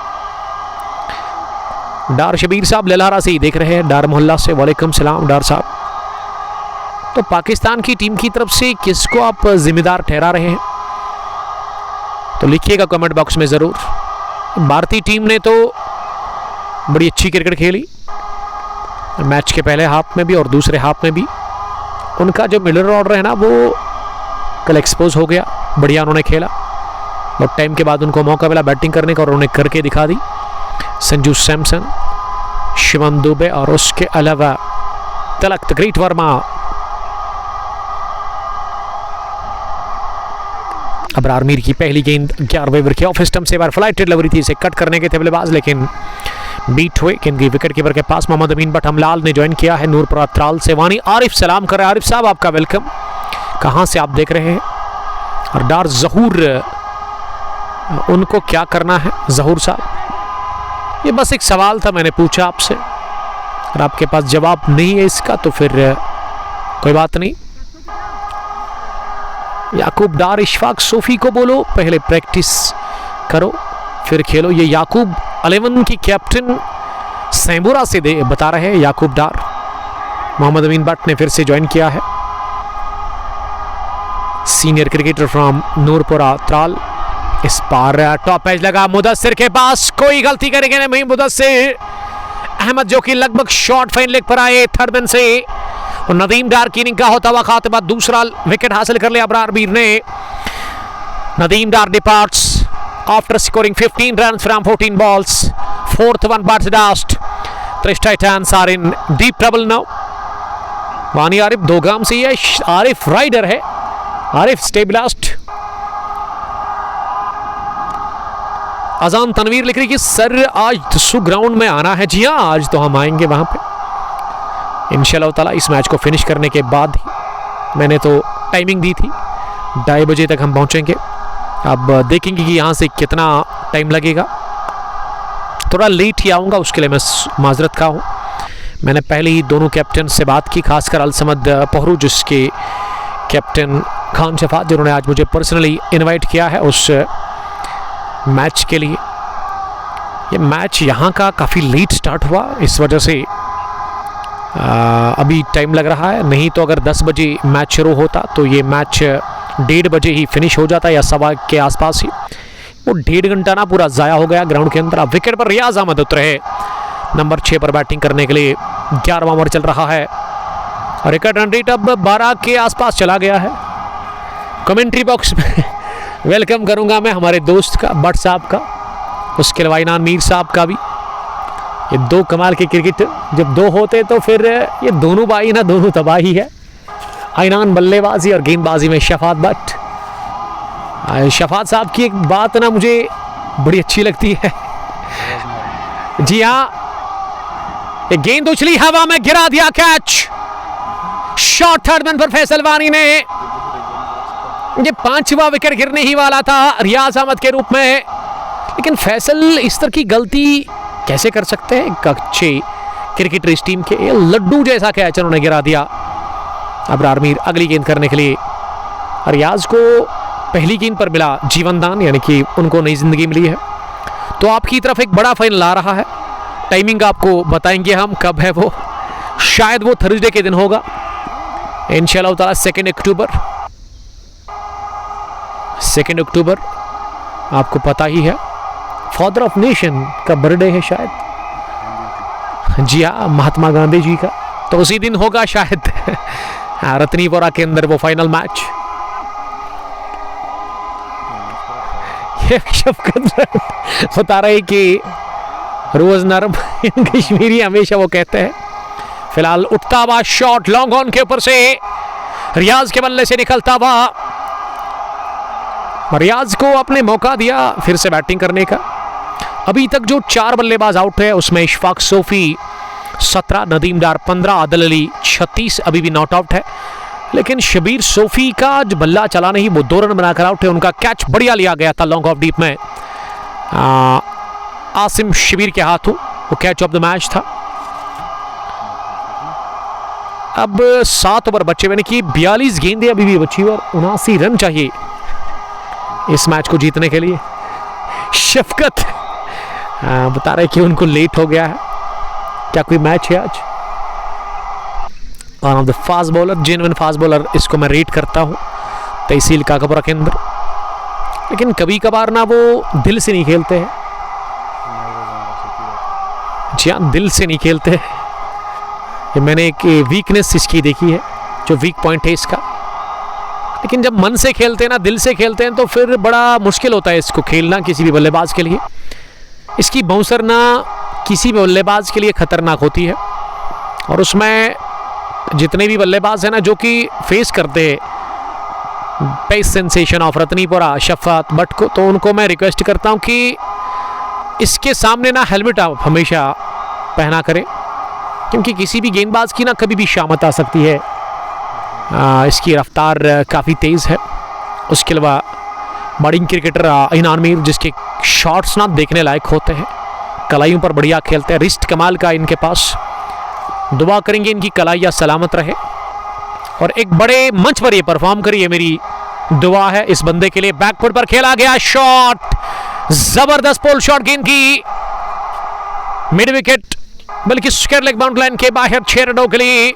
डार शबीर साहब ललहारा से ही देख रहे हैं, डार मोहल्ला से। वालेकुम सलाम डार साहब। तो पाकिस्तान की टीम की तरफ से किसको आप जिम्मेदार ठहरा रहे हैं, तो लिखिएगा कमेंट बॉक्स में ज़रूर। भारतीय टीम ने तो बड़ी अच्छी क्रिकेट खेली मैच के पहले हाफ में भी और दूसरे हाफ में भी। उनका जो मिडल ऑर्डर है ना, वो कल एक्सपोज हो गया। बढ़िया उन्होंने खेला, बहुत टाइम के बाद उनको मौका मिला बैटिंग करने का और उन्होंने करके दिखा दी। संजू सैमसन, शिवम दुबे और उसके अलावा तिलक द ग्रेट वर्मा। अबरार मीर की पहली गेंद 11वें ओवर के ऑफ स्टंप से बार फ्लाइटेड लग रही थी, इसे कट करने के थे बल्लेबाज, लेकिन बीट हुए। गेंद की विकेट कीपर के पास मोहम्मद अमीन बट हमलाल ने ज्वाइन किया है। नूरपुरा त्राल से वानी आरिफ सलाम कर रहे हैं। आरिफ साहब आपका वेलकम, कहाँ से आप देख रहे हैं। और डार जहूर, उनको क्या करना है जहूर साहब, ये बस एक सवाल था, मैंने पूछा आपसे। अगर आपके पास जवाब नहीं है इसका तो फिर कोई बात नहीं। याकूब डार इशफाक सोफी को बोलो पहले प्रैक्टिस करो फिर खेलो। ये याकूब 11 की कैप्टन सैंबुरा से बता रहे हैं याकूब डार। मोहम्मद अमीन बट ने फिर से ज्वाइन किया है, senior cricketer from Noorpura Tral. इस बार टॉप एज लगा मुदस्सिर के पास, कोई गलती करेंगे नहीं मुदस्सिर अहमद, जो कि लगभग शॉर्ट फाइन लेग पर आए थर्ड मैन से। और नदीम डार की इनिंग का होता हुआ खाते दूसरा विकेट हासिल कर लिया अबरार मीर ने। नदीम डार departs after scoring 15 runs from 14 balls. Fourth one bats dust. Trish Titans are in deep trouble now. वानी आरिफ दो गाम से है, आरिफ राइडर है, आरिफ स्टेबलास्ट। अजान तनवीर लिख रही कि सर आज दसू ग्राउंड में आना है। जी हाँ, आज तो हम आएंगे वहां पे इंशाल्लाह ताला। इस मैच को फिनिश करने के बाद ही मैंने तो टाइमिंग दी थी, 2:30 बजे तक हम पहुंचेंगे। अब देखेंगे कि यहाँ से कितना टाइम लगेगा। थोड़ा लेट ही आऊँगा, उसके लिए मैं माजरत खा हूँ। मैंने पहले ही दोनों कैप्टन से बात की, खासकर अलसमद पहरू जिसके कैप्टन खान शफात जिन्होंने आज मुझे पर्सनली इनवाइट किया है उस मैच के लिए। ये मैच यहाँ का काफ़ी लेट स्टार्ट हुआ, इस वजह से अभी टाइम लग रहा है। नहीं तो अगर 10 बजे मैच शुरू होता तो ये मैच 1:30 बजे ही फिनिश हो जाता या 1:15 के आसपास ही। वो 1.5 घंटा ना पूरा ज़ाया हो गया ग्राउंड के अंदर। अब विकेट पर रियाज अहमद उतरे नंबर 6 पर बैटिंग करने के लिए। 11वां ओवर चल रहा है और विकेट रन रेट अब 12 के आसपास चला गया है। कमेंट्री बॉक्स में वेलकम करूंगा मैं हमारे दोस्त का, भट्ट साहब का, उसके अलावा इनान मीर साहब का भी। ये दो कमाल के क्रिकेट जब दो होते तो फिर ये दोनों भाई ना दोनों तबाही है। इनान बल्लेबाजी और गेंदबाजी में शफात भट्ट। शफात साहब की एक बात ना मुझे बड़ी अच्छी लगती है। जी हाँ, ये गेंद उछली हवा में, गिरा दिया कैच। शॉट थर्ड मैन पर फैसल वानी ने। ये 5वां विकेट गिरने ही वाला था रियाज अहमद के रूप में, लेकिन फैसल इस तरह की गलती कैसे कर सकते हैं एक अच्छे क्रिकेटर इस टीम के। लड्डू जैसा कैच उन्होंने गिरा दिया। अबरार मीर अगली गेंद करने के लिए। रियाज को पहली गेंद पर मिला जीवन दान, यानी कि उनको नई जिंदगी मिली है। तो आपकी तरफ एक बड़ा फाइनल आ रहा है। टाइमिंग आपको बताएंगे हम कब है वो, शायद वो थर्सडे के दिन होगा इंशाल्लाह ताला। 2 अक्टूबर, 2 अक्टूबर आपको पता ही है, फादर ऑफ नेशन का बर्थडे है शायद। जी हाँ, महात्मा गांधी जी का। तो उसी दिन होगा शायद रत्नीपुरा के अंदर वो फाइनल मैच। शफकत बता रहे कि रोज नरम कश्मीरी हमेशा वो कहते हैं। फिलहाल उठता हुआ शॉट लॉन्ग ऑन के ऊपर से रियाज के बल्ले से निकलता हुआ। रियाज को आपने मौका दिया फिर से बैटिंग करने का। अभी तक जो 4 बल्लेबाज आउट है उसमें इशफाक सोफी 17, नदीम डार 15, आदिल अली 36 अभी भी नॉट आउट है। लेकिन शबीर सोफी का जो बल्ला चला नहीं, वो 2 रन बनाकर आउट है। उनका कैच बढ़िया लिया गया था लॉन्ग ऑफ डीप में, आसिम शबीर के हाथों, वो कैच ऑफ द मैच था। अब 7 ओवर बचे हुए, कि 42 गेंदें अभी भी बची और 79 रन चाहिए इस मैच को जीतने के लिए। शफकत बता रहे कि उनको लेट हो गया है। क्या कोई मैच है आज? One of the fast bowler, genuine fast bowler इसको मैं रेट करता हूँ तहसील काकापुरा के अंदर। लेकिन कभी कभार ना वो दिल से नहीं खेलते हैं। जी हाँ, दिल से नहीं खेलते हैं। ये मैंने एक वीकनेस इसकी देखी है, जो वीक पॉइंट है इसका। लेकिन जब मन से खेलते हैं ना, दिल से खेलते हैं, तो फिर बड़ा मुश्किल होता है इसको खेलना किसी भी बल्लेबाज के लिए। इसकी बाउंसर ना किसी भी बल्लेबाज के लिए खतरनाक होती है। और उसमें जितने भी बल्लेबाज हैं ना जो कि फेस करते हैं pace sensation of Ratnipura Shafat Bhatt को, तो उनको मैं रिक्वेस्ट करता हूं कि इसके सामने ना हेलमेट आप हमेशा पहना करें, क्योंकि किसी भी गेंदबाज की ना कभी भी शामत आ सकती है। इसकी रफ्तार काफ़ी तेज़ है। उसके अलावा बॉलिंग क्रिकेटर इनान मीर, जिसके शॉट्स ना देखने लायक होते हैं, कलाइयों पर बढ़िया खेलते हैं, रिस्ट कमाल का इनके पास। दुआ करेंगे इनकी कलाइयाँ सलामत रहे और एक बड़े मंच पर ये परफॉर्म करिए, मेरी दुआ है इस बंदे के लिए। बैकफुट पर खेला गया शॉट, जबरदस्त पोल शॉट गेंद की मिड विकेट, बल्कि स्क्वायर लेग बाउंड्री लाइन के बाहर 6 रनों के लिए।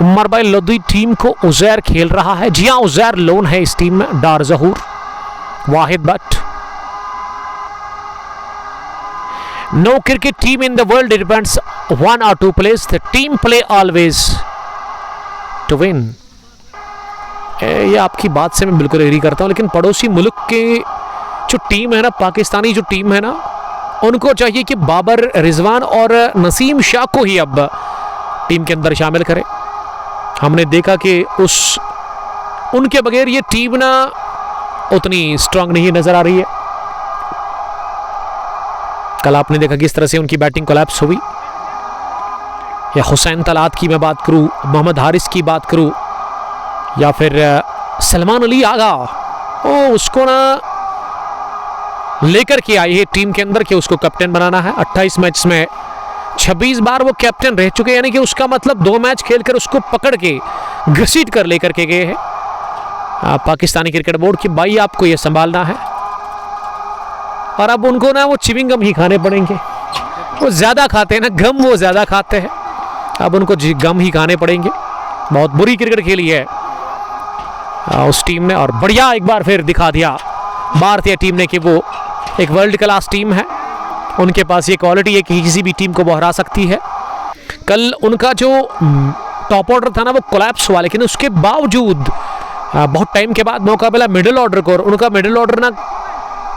उमर भाई लोधी टीम को उजैर खेल रहा है। जी हाँ, उजैर लोन है इस टीम में। डार जहूर, वाहिद Bhatt. No cricket team in the world depends 1 or 2 players. The team play always to win. ये आपकी बात से मैं बिल्कुल एग्री करता हूँ, लेकिन पड़ोसी मुल्क के जो टीम है ना, पाकिस्तानी जो टीम है ना, उनको चाहिए कि बाबर रिजवान और नसीम शाह को ही अब टीम के अंदर शामिल करें। हमने देखा कि उनके बगैर ये टीम ना उतनी स्ट्रांग नहीं नजर आ रही है। कल आपने देखा किस तरह से उनकी बैटिंग कोलैप्स हुई। या हुसैन तलात की मैं बात करूं, मोहम्मद हारिस की बात करूं, या फिर सलमान अली आगा, उसको ना लेकर के आई है टीम के अंदर कि उसको कैप्टन बनाना है। 28 मैच में 26 बार वो कैप्टन रह चुके, यानी कि उसका मतलब 2 मैच खेलकर उसको पकड़ के घसीट कर लेकर के गए हैं पाकिस्तानी क्रिकेट बोर्ड की, भाई आपको ये संभालना है। और अब उनको ना वो चिविंग गम ही खाने पड़ेंगे, वो ज़्यादा खाते हैं ना गम, वो ज़्यादा खाते हैं, अब उनको गम ही खाने पड़ेंगे। बहुत बुरी क्रिकेट खेली है उस टीम ने, और बढ़िया एक बार फिर दिखा दिया भारतीय टीम ने कि वो एक वर्ल्ड क्लास टीम है। उनके पास ये क्वालिटी है कि किसी भी टीम को वो हरा सकती है। कल उनका जो टॉप ऑर्डर था ना वो कोलैप्स हुआ, लेकिन उसके बावजूद बहुत टाइम के बाद मौका मिला मिडिल ऑर्डर को, और उनका मिडिल ऑर्डर ना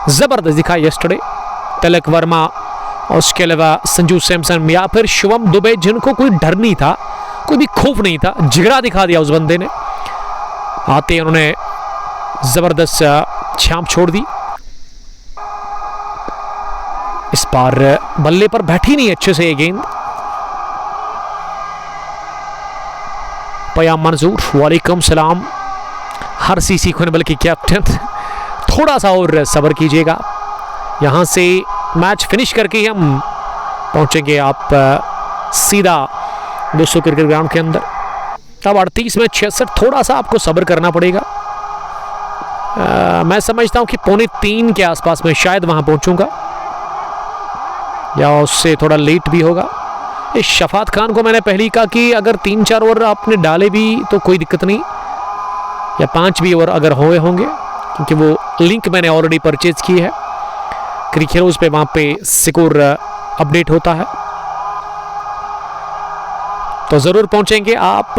ज़बरदस्त दिखा यस्टरडे। तिलक वर्मा और उसके अलावा संजू सैमसन या फिर शिवम दुबे, जिनको कोई डर नहीं था, कोई भी खौफ नहीं था, जिगरा दिखा दिया उस बंदे ने। आते उन्होंने ज़बरदस्त छाप छोड़ दी। इस बार बल्ले पर बैठी नहीं अच्छे से ये गेंद। पयाम मंजूर, वालेकुम सलाम। हर सीसी खुनबल की कैप्टन, थोड़ा सा और सब्र कीजिएगा, यहाँ से मैच फिनिश करके ही हम पहुँचेंगे आप सीधा दोस्तों क्रिकेट ग्राउंड के अंदर। तब 38 में 66, थोड़ा सा आपको सब्र करना पड़ेगा। मैं समझता हूँ कि 2:45 के आसपास में शायद वहाँ पहुँचूँगा, या उससे थोड़ा लेट भी होगा। इस शफात खान को मैंने पहले ही कहा कि अगर 3-4 ओवर आपने डाले भी तो कोई दिक्कत नहीं, या 5 भी ओवर अगर हुए होंगे, क्योंकि वो लिंक मैंने ऑलरेडी परचेज की है क्रिक हीरोज़ पे, वहाँ पे स्कोर अपडेट होता है, तो ज़रूर पहुँचेंगे। आप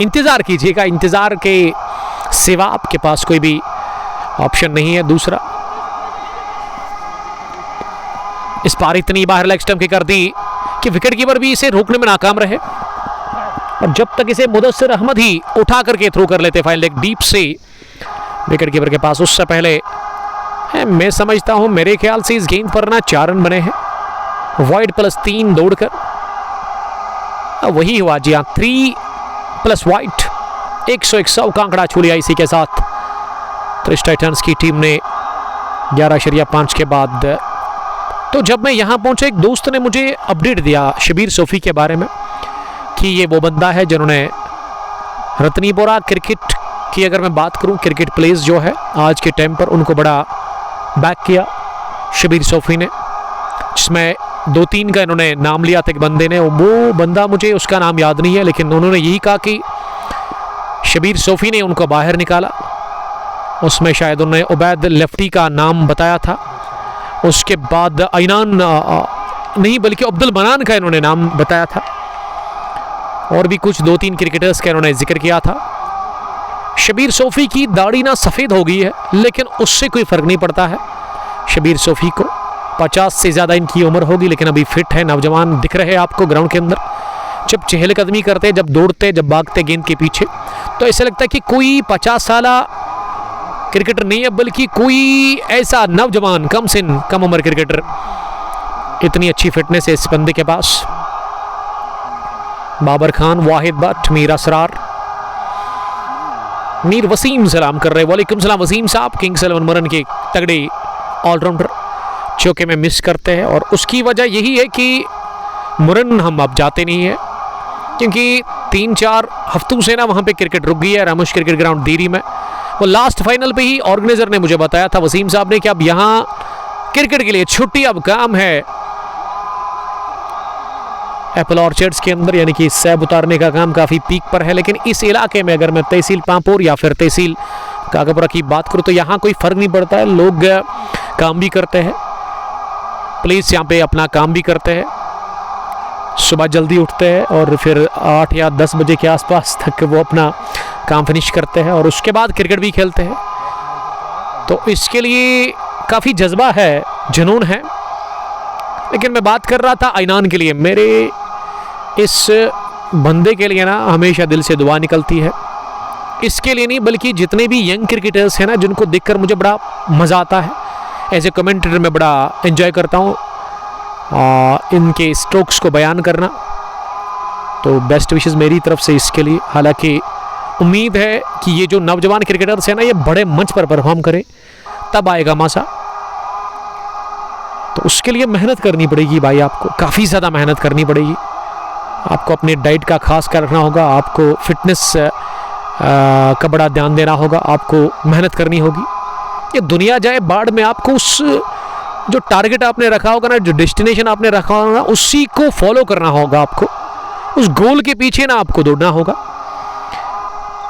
इंतज़ार कीजिएगा, इंतज़ार के सिवा आपके पास कोई भी ऑप्शन नहीं है दूसरा। इस बार इतनी बाहर लेग स्टंप की कर दी कि विकेट कीपर भी इसे रोकने में नाकाम रहे, और जब तक इसे मुदस्सिर अहमद ही उठा करके थ्रो कर लेते फाइल लेग डीप से विकेट कीपर के पास, उससे पहले मैं समझता हूं, मेरे ख्याल से इस गेंद पर ना 4 रन बने हैं, वाइड +3 दौड़कर वही हुआ। जी हाँ, 3 + वाइड 101 का आंकड़ा छू लिया इसी के साथ। तो टाइटंस की टीम ने 11.5 के बाद। तो जब मैं यहाँ पहुँचा, एक दोस्त ने मुझे अपडेट दिया शबीर सोफी के बारे में कि ये वो बंदा है जिन्होंने रतनीपुरा क्रिकेट की, अगर मैं बात करूँ क्रिकेट प्लेस जो है आज के टाइम पर, उनको बड़ा बैक किया शबीर सोफी ने, जिसमें 2-3 का इन्होंने नाम लिया था एक बंदे ने, वो बंदा मुझे उसका नाम याद नहीं है, लेकिन उन्होंने यही कहा कि शबीर सोफी ने उनको बाहर निकाला। उसमें शायद उन्होंने उबैद लेफ्टी का नाम बताया था, उसके बाद ऐनान नहीं बल्कि अब्दुल मनान का इन्होंने नाम बताया था, और भी कुछ 2-3 क्रिकेटर्स का इन्होंने जिक्र किया था। शबीर सोफी की दाढ़ी ना सफ़ेद हो गई है, लेकिन उससे कोई फ़र्क नहीं पड़ता है। शबीर सोफी को 50 से ज़्यादा इनकी उम्र होगी, लेकिन अभी फिट है, नौजवान दिख रहे हैं आपको ग्राउंड के अंदर। जब चहलकदमी करते, जब दौड़ते, जब भागते गेंद के पीछे, तो ऐसा लगता है कि कोई 50 साला क्रिकेटर नहीं है, बल्कि कोई ऐसा नौजवान कम उम्र क्रिकेटर। इतनी अच्छी फिटनेस है इस बंदे के पास। बाबर खान, वाहिद भट्ट, मीर असरार, मीर वसीम सलाम कर रहे, वालेकुम सलाम वसीम साहब। किंग्स 11 मुरन के तगड़े ऑलराउंडर जो कि मैं मिस करते हैं, और उसकी वजह यही है कि मुरन हम अब जाते नहीं है, क्योंकि 3-4 हफ्तों से ना वहाँ पे क्रिकेट रुक गई है रामोश क्रिकेट ग्राउंड दीरी में। वो लास्ट फाइनल पे ही ऑर्गेनाइजर ने मुझे बताया था, वसीम साहब ने, कि अब यहाँ क्रिकेट के लिए छुट्टी अब काम है एप्पल ऑर्चर्ड्स के अंदर, यानी कि सैब उतारने का काम काफ़ी पीक पर है। लेकिन इस इलाके में अगर मैं तहसील पांपोर या फिर तहसील काकापुरा की बात करूँ तो यहाँ कोई फ़र्क नहीं पड़ता है, लोग काम भी करते हैं, पुलिस यहाँ पे अपना काम भी करते हैं, सुबह जल्दी उठते हैं और फिर 8 या 10 बजे के आसपास तक वो अपना काम फिनिश करते हैं, और उसके बाद क्रिकेट भी खेलते हैं। तो इसके लिए काफ़ी जज्बा है, जुनून है। लेकिन मैं बात कर रहा था ऐनान के लिए, मेरे इस बंदे के लिए ना हमेशा दिल से दुआ निकलती है। इसके लिए नहीं, बल्कि जितने भी यंग क्रिकेटर्स हैं ना, जिनको देखकर मुझे बड़ा मज़ा आता है, एज ए कमेंटेटर मैं बड़ा एंजॉय करता हूँ इनके स्ट्रोक्स को बयान करना। तो बेस्ट विशेस मेरी तरफ से इसके लिए। हालांकि उम्मीद है कि ये जो नौजवान क्रिकेटर्स हैं ना, ये बड़े मंच पर परफॉर्म करें, तब आएगा मजा। तो उसके लिए मेहनत करनी पड़ेगी भाई, आपको काफ़ी ज़्यादा मेहनत करनी पड़ेगी। आपको अपनी डाइट का खास ख्याल रखना होगा, आपको फिटनेस का बड़ा ध्यान देना होगा, आपको मेहनत करनी होगी। ये दुनिया जाए बाढ़ में, आपको उस जो टारगेट आपने रखा होगा ना, जो डेस्टिनेशन आपने रखा होगा ना, उसी को फॉलो करना होगा। आपको उस गोल के पीछे ना आपको दौड़ना होगा।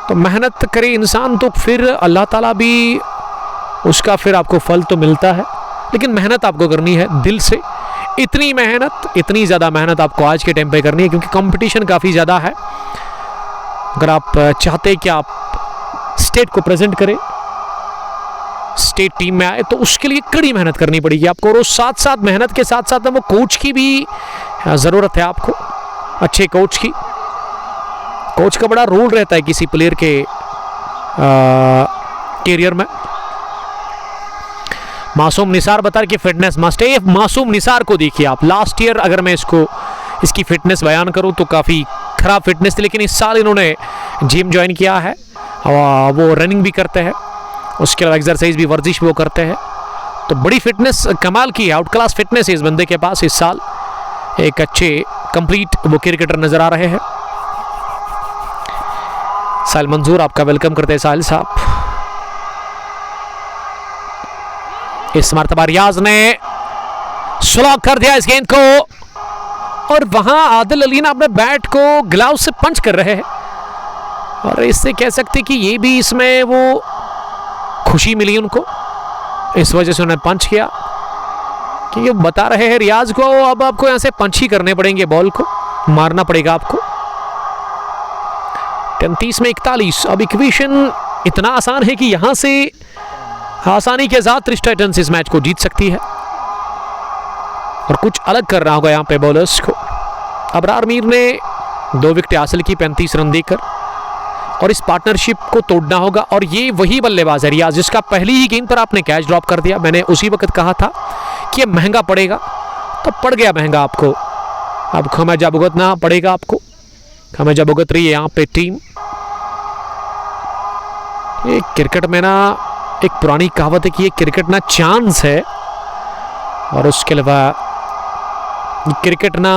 तो मेहनत करे इंसान तो फिर अल्लाह ताला भी उसका फिर आपको फल तो मिलता है, लेकिन मेहनत आपको करनी है दिल से। इतनी मेहनत, इतनी ज़्यादा मेहनत आपको आज के टाइम पे करनी है, क्योंकि कंपटीशन काफ़ी ज़्यादा है। अगर आप चाहते हैं कि आप स्टेट को प्रेजेंट करें, स्टेट टीम में आए, तो उसके लिए कड़ी मेहनत करनी पड़ेगी आपको। और साथ साथ मेहनत के साथ साथ वो कोच की भी ज़रूरत है आपको, अच्छे कोच की। कोच का बड़ा रोल रहता है किसी प्लेयर के कैरियर में। मासूम निसार बता रहे कि फिटनेस मस्ट है। मासूम निसार को देखिए आप, लास्ट ईयर अगर मैं इसकी फिटनेस बयान करूं तो काफ़ी ख़राब फिटनेस थी, लेकिन इस साल इन्होंने जिम ज्वाइन किया है, वो रनिंग भी करते हैं, उसके अलावा एक्सरसाइज भी, वर्जिश भी वो करते हैं। तो बड़ी फिटनेस कमाल की है, आउट क्लास फिटनेस है इस बंदे के पास। इस साल एक अच्छे कंप्लीट वो क्रिकेटर नज़र आ रहे हैं। साहिल मंजूर आपका वेलकम करते हैं साहिल साहब। इस मरतबा रियाज ने स्लॉग कर दिया इस गेंद को, और वहां आदिल अली ना अपने बैट को ग्लव से पंच कर रहे हैं, और इससे कह सकते कि ये भी इसमें वो खुशी मिली उनको, इस वजह से उन्होंने पंच किया। कि ये बता रहे हैं रियाज को, अब आपको यहां से पंच ही करने पड़ेंगे, बॉल को मारना पड़ेगा आपको। 33 में 41। अब इक्वेशन इतना आसान है कि यहां से आसानी के साथ त्रिश टाइटंस इस मैच को जीत सकती है, और कुछ अलग करना होगा यहाँ पे बॉलर्स को। अबरार मीर ने 2 विकेट हासिल की 35 रन देकर, और इस पार्टनरशिप को तोड़ना होगा। और ये वही बल्लेबाज है रियाज जिसका पहली ही गेंद पर आपने कैच ड्रॉप कर दिया। मैंने उसी वक्त कहा था कि ये महंगा पड़ेगा, तो पड़ गया महंगा आपको। अब खमेजा भुगतना पड़ेगा आपको, खमेजा भुगत रही है यहाँ पे टीम। ये क्रिकेट में ना एक पुरानी कहावत है कि ये क्रिकेट ना चांस है, और उसके अलावा क्रिकेट ना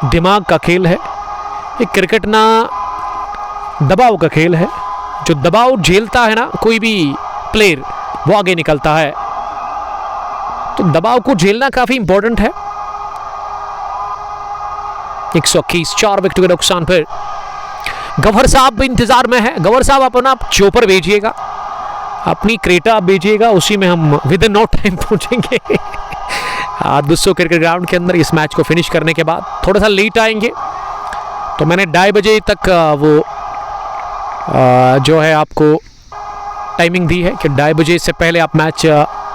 दिमाग का खेल है, ये क्रिकेट ना दबाव का खेल है। जो दबाव झेलता है ना कोई भी प्लेयर, वो आगे निकलता है। तो दबाव को झेलना काफी इंपॉर्टेंट है। 121, 4 विकेट के नुकसान पर गवर साहब भी इंतजार में है। गवर साहब अपना चोपर भेजिएगा, अपनी क्रेटा भेजिएगा, उसी में हम विद इन नो टाइम पहुंचेंगे 200 क्रिकेट ग्राउंड के अंदर। इस मैच को फिनिश करने के बाद थोड़ा सा लेट आएंगे, तो मैंने 2:30 बजे तक वो जो है आपको टाइमिंग दी है कि 2:30 बजे से पहले आप मैच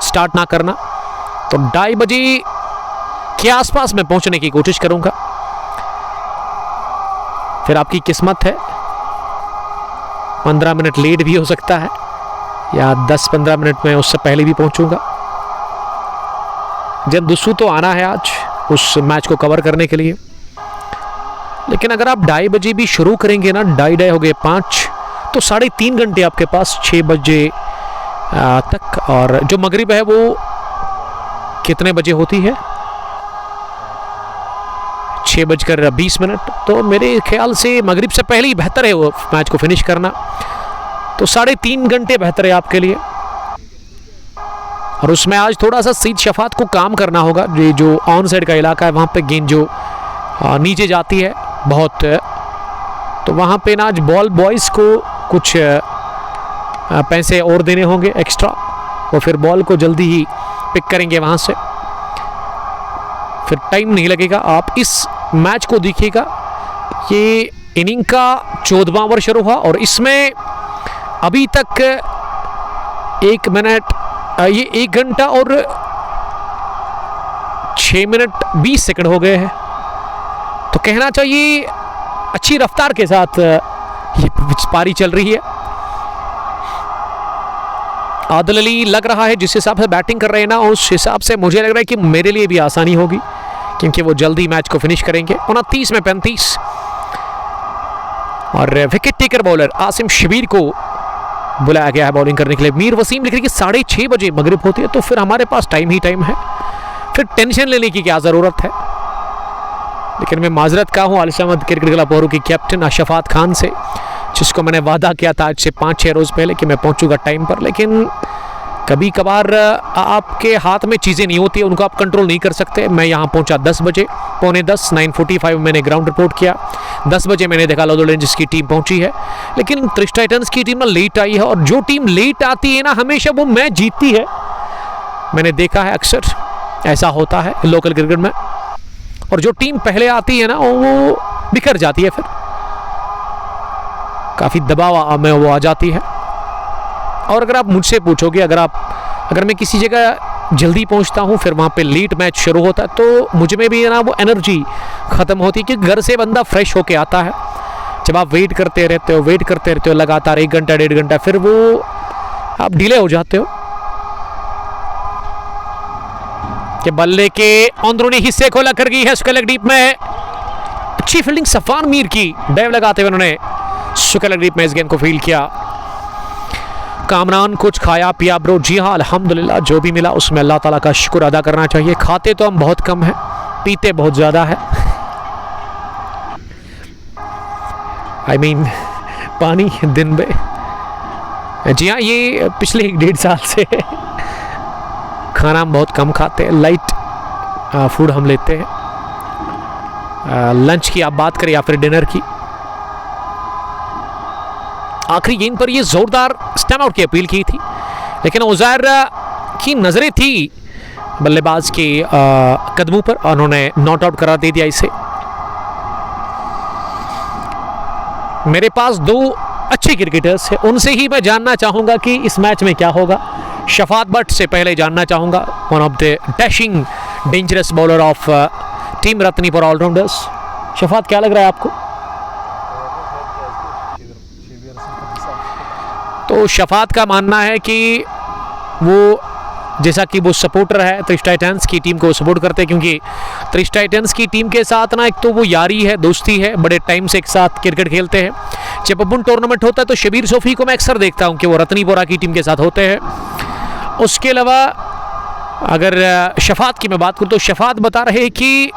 स्टार्ट ना करना। तो 2:30 बजे के आसपास मैं पहुंचने की कोशिश करूंगा, फिर आपकी किस्मत है। 15 मिनट लेट भी हो सकता है, या 10-15 मिनट में उससे पहले भी पहुंचूंगा। जन दुस्सू तो आना है आज उस मैच को कवर करने के लिए, लेकिन अगर आप 2:30 बजे भी शुरू करेंगे ना, 2:30 हो गए 5, तो 3.5 घंटे आपके पास 6 बजे तक। और जो मगरिब है वो कितने बजे होती है? 6:20। तो मेरे ख्याल से मगरिब से पहले ही बेहतर है वो मैच को फिनिश करना। तो 3.5 घंटे बेहतर है आपके लिए, और उसमें आज थोड़ा सा सीध शफात को काम करना होगा। ये जो ऑन साइड का इलाका है, वहाँ पे गेंद जो नीचे जाती है बहुत, तो वहाँ पे ना आज बॉल बॉयज़ को कुछ पैसे और देने होंगे एक्स्ट्रा, वो फिर बॉल को जल्दी ही पिक करेंगे वहाँ से, फिर टाइम नहीं लगेगा। आप इस मैच को देखिएगा, ये इनिंग का 14वां ओवर शुरू हुआ, और इसमें अभी तक 1 मिनट, ये 1 घंटा और 6 मिनट 20 सेकंड हो गए हैं। तो कहना चाहिए अच्छी रफ्तार के साथ ये पारी चल रही है। आदिल अली लग रहा है जिस हिसाब से बैटिंग कर रहे हैं ना, उस हिसाब से मुझे लग रहा है कि मेरे लिए भी आसानी होगी, क्योंकि वो जल्दी मैच को फिनिश करेंगे। 29 में 35 और wicket taker bowler Asim Shabir को बुलाया गया है बॉलिंग करने के लिए। मीर वसीम लिख रही है कि 6:30 बजे मगरिब होती है, तो फिर हमारे पास टाइम ही टाइम है, फिर टेंशन लेने की क्या ज़रूरत है। लेकिन मैं माजरत का हूँ आलिस अहमद क्रिकेट क्लब बोरू की कैप्टन अशफात खान से, जिसको मैंने वादा किया था आज से 5-6 रोज़ पहले कि मैं पहुँचूंगा टाइम पर। लेकिन कभी कभार आपके हाथ में चीज़ें नहीं होती, उनको आप कंट्रोल नहीं कर सकते। मैं यहाँ पहुँचा 10 बजे, 9:45, 9:45 मैंने ग्राउंड रिपोर्ट किया। 10 बजे मैंने देखा लॉर्ड्स रेंजर्स की टीम पहुँची है, लेकिन त्रिश टाइटंस की टीम ना लेट आई है, और जो टीम लेट आती है ना हमेशा वो मैच जीतती है। मैंने देखा है अक्सर ऐसा होता है लोकल क्रिकेट में, और जो टीम पहले आती है ना वो बिखर जाती है, फिर काफ़ी दबाव में वो आ जाती है। और अगर आप मुझसे पूछोगे, अगर मैं किसी जगह जल्दी पहुंचता हूं फिर वहां पे लेट मैच शुरू होता है, तो मुझ में भी ना वो एनर्जी ख़त्म होती है, कि घर से बंदा फ्रेश होके आता है। जब आप वेट करते रहते हो लगातार 1 घंटा 1.5 घंटा, फिर वो आप डिले हो जाते हो। कि बल्ले के अंदरूनी हिस्से को लग कर गई है स्क्वायर लेग डीप में, अच्छी फील्डिंग सफान मीर की, डाइव लगाते हुए उन्होंने स्क्वायर लेग डीप में इस गेंद को फील्ड किया। कामरान कुछ खाया पिया ब्रो? जी हाँ अल्हम्दुलिल्लाह, जो भी मिला उसमें अल्लाह ताला का शुक्र अदा करना चाहिए। खाते तो हम बहुत कम हैं, पीते बहुत ज़्यादा है। I mean, पानी दिन में। जी हाँ, ये पिछले 1-1.5 साल से खाना हम बहुत कम खाते हैं, लाइट फूड हम लेते हैं। लंच की आप बात करें या फिर डिनर की। आखिरी गेंद पर ये जोरदार स्टैम्प आउट की अपील की थी, लेकिन उज़ैर की नज़रें थी बल्लेबाज के कदमों पर, उन्होंने नॉट आउट करा दे दिया इसे। मेरे पास 2 अच्छे क्रिकेटर्स हैं, उनसे ही मैं जानना चाहूँगा कि इस मैच में क्या होगा। शफात बट से पहले जानना चाहूँगा, one of the dashing dangerous bowler of team Ratnipur allrounders. Shafat, क्या लग रहा है आपको? तो शफात का मानना है कि वो, जैसा कि वो सपोर्टर है त्रिश टाइटंस की टीम को सपोर्ट करते हैं, क्योंकि त्रिश टाइटंस की टीम के साथ ना एक तो वो यारी है, दोस्ती है, बड़े टाइम से एक साथ क्रिकेट खेलते हैं। जब अपन टूर्नामेंट होता है तो शबीर सोफी को मैं अक्सर देखता हूँ कि वो रत्नीपुरा की टीम के साथ होते हैं। उसके अलावा अगर शफात की मैं बात करूँ तो शफात बता रहे हैं कि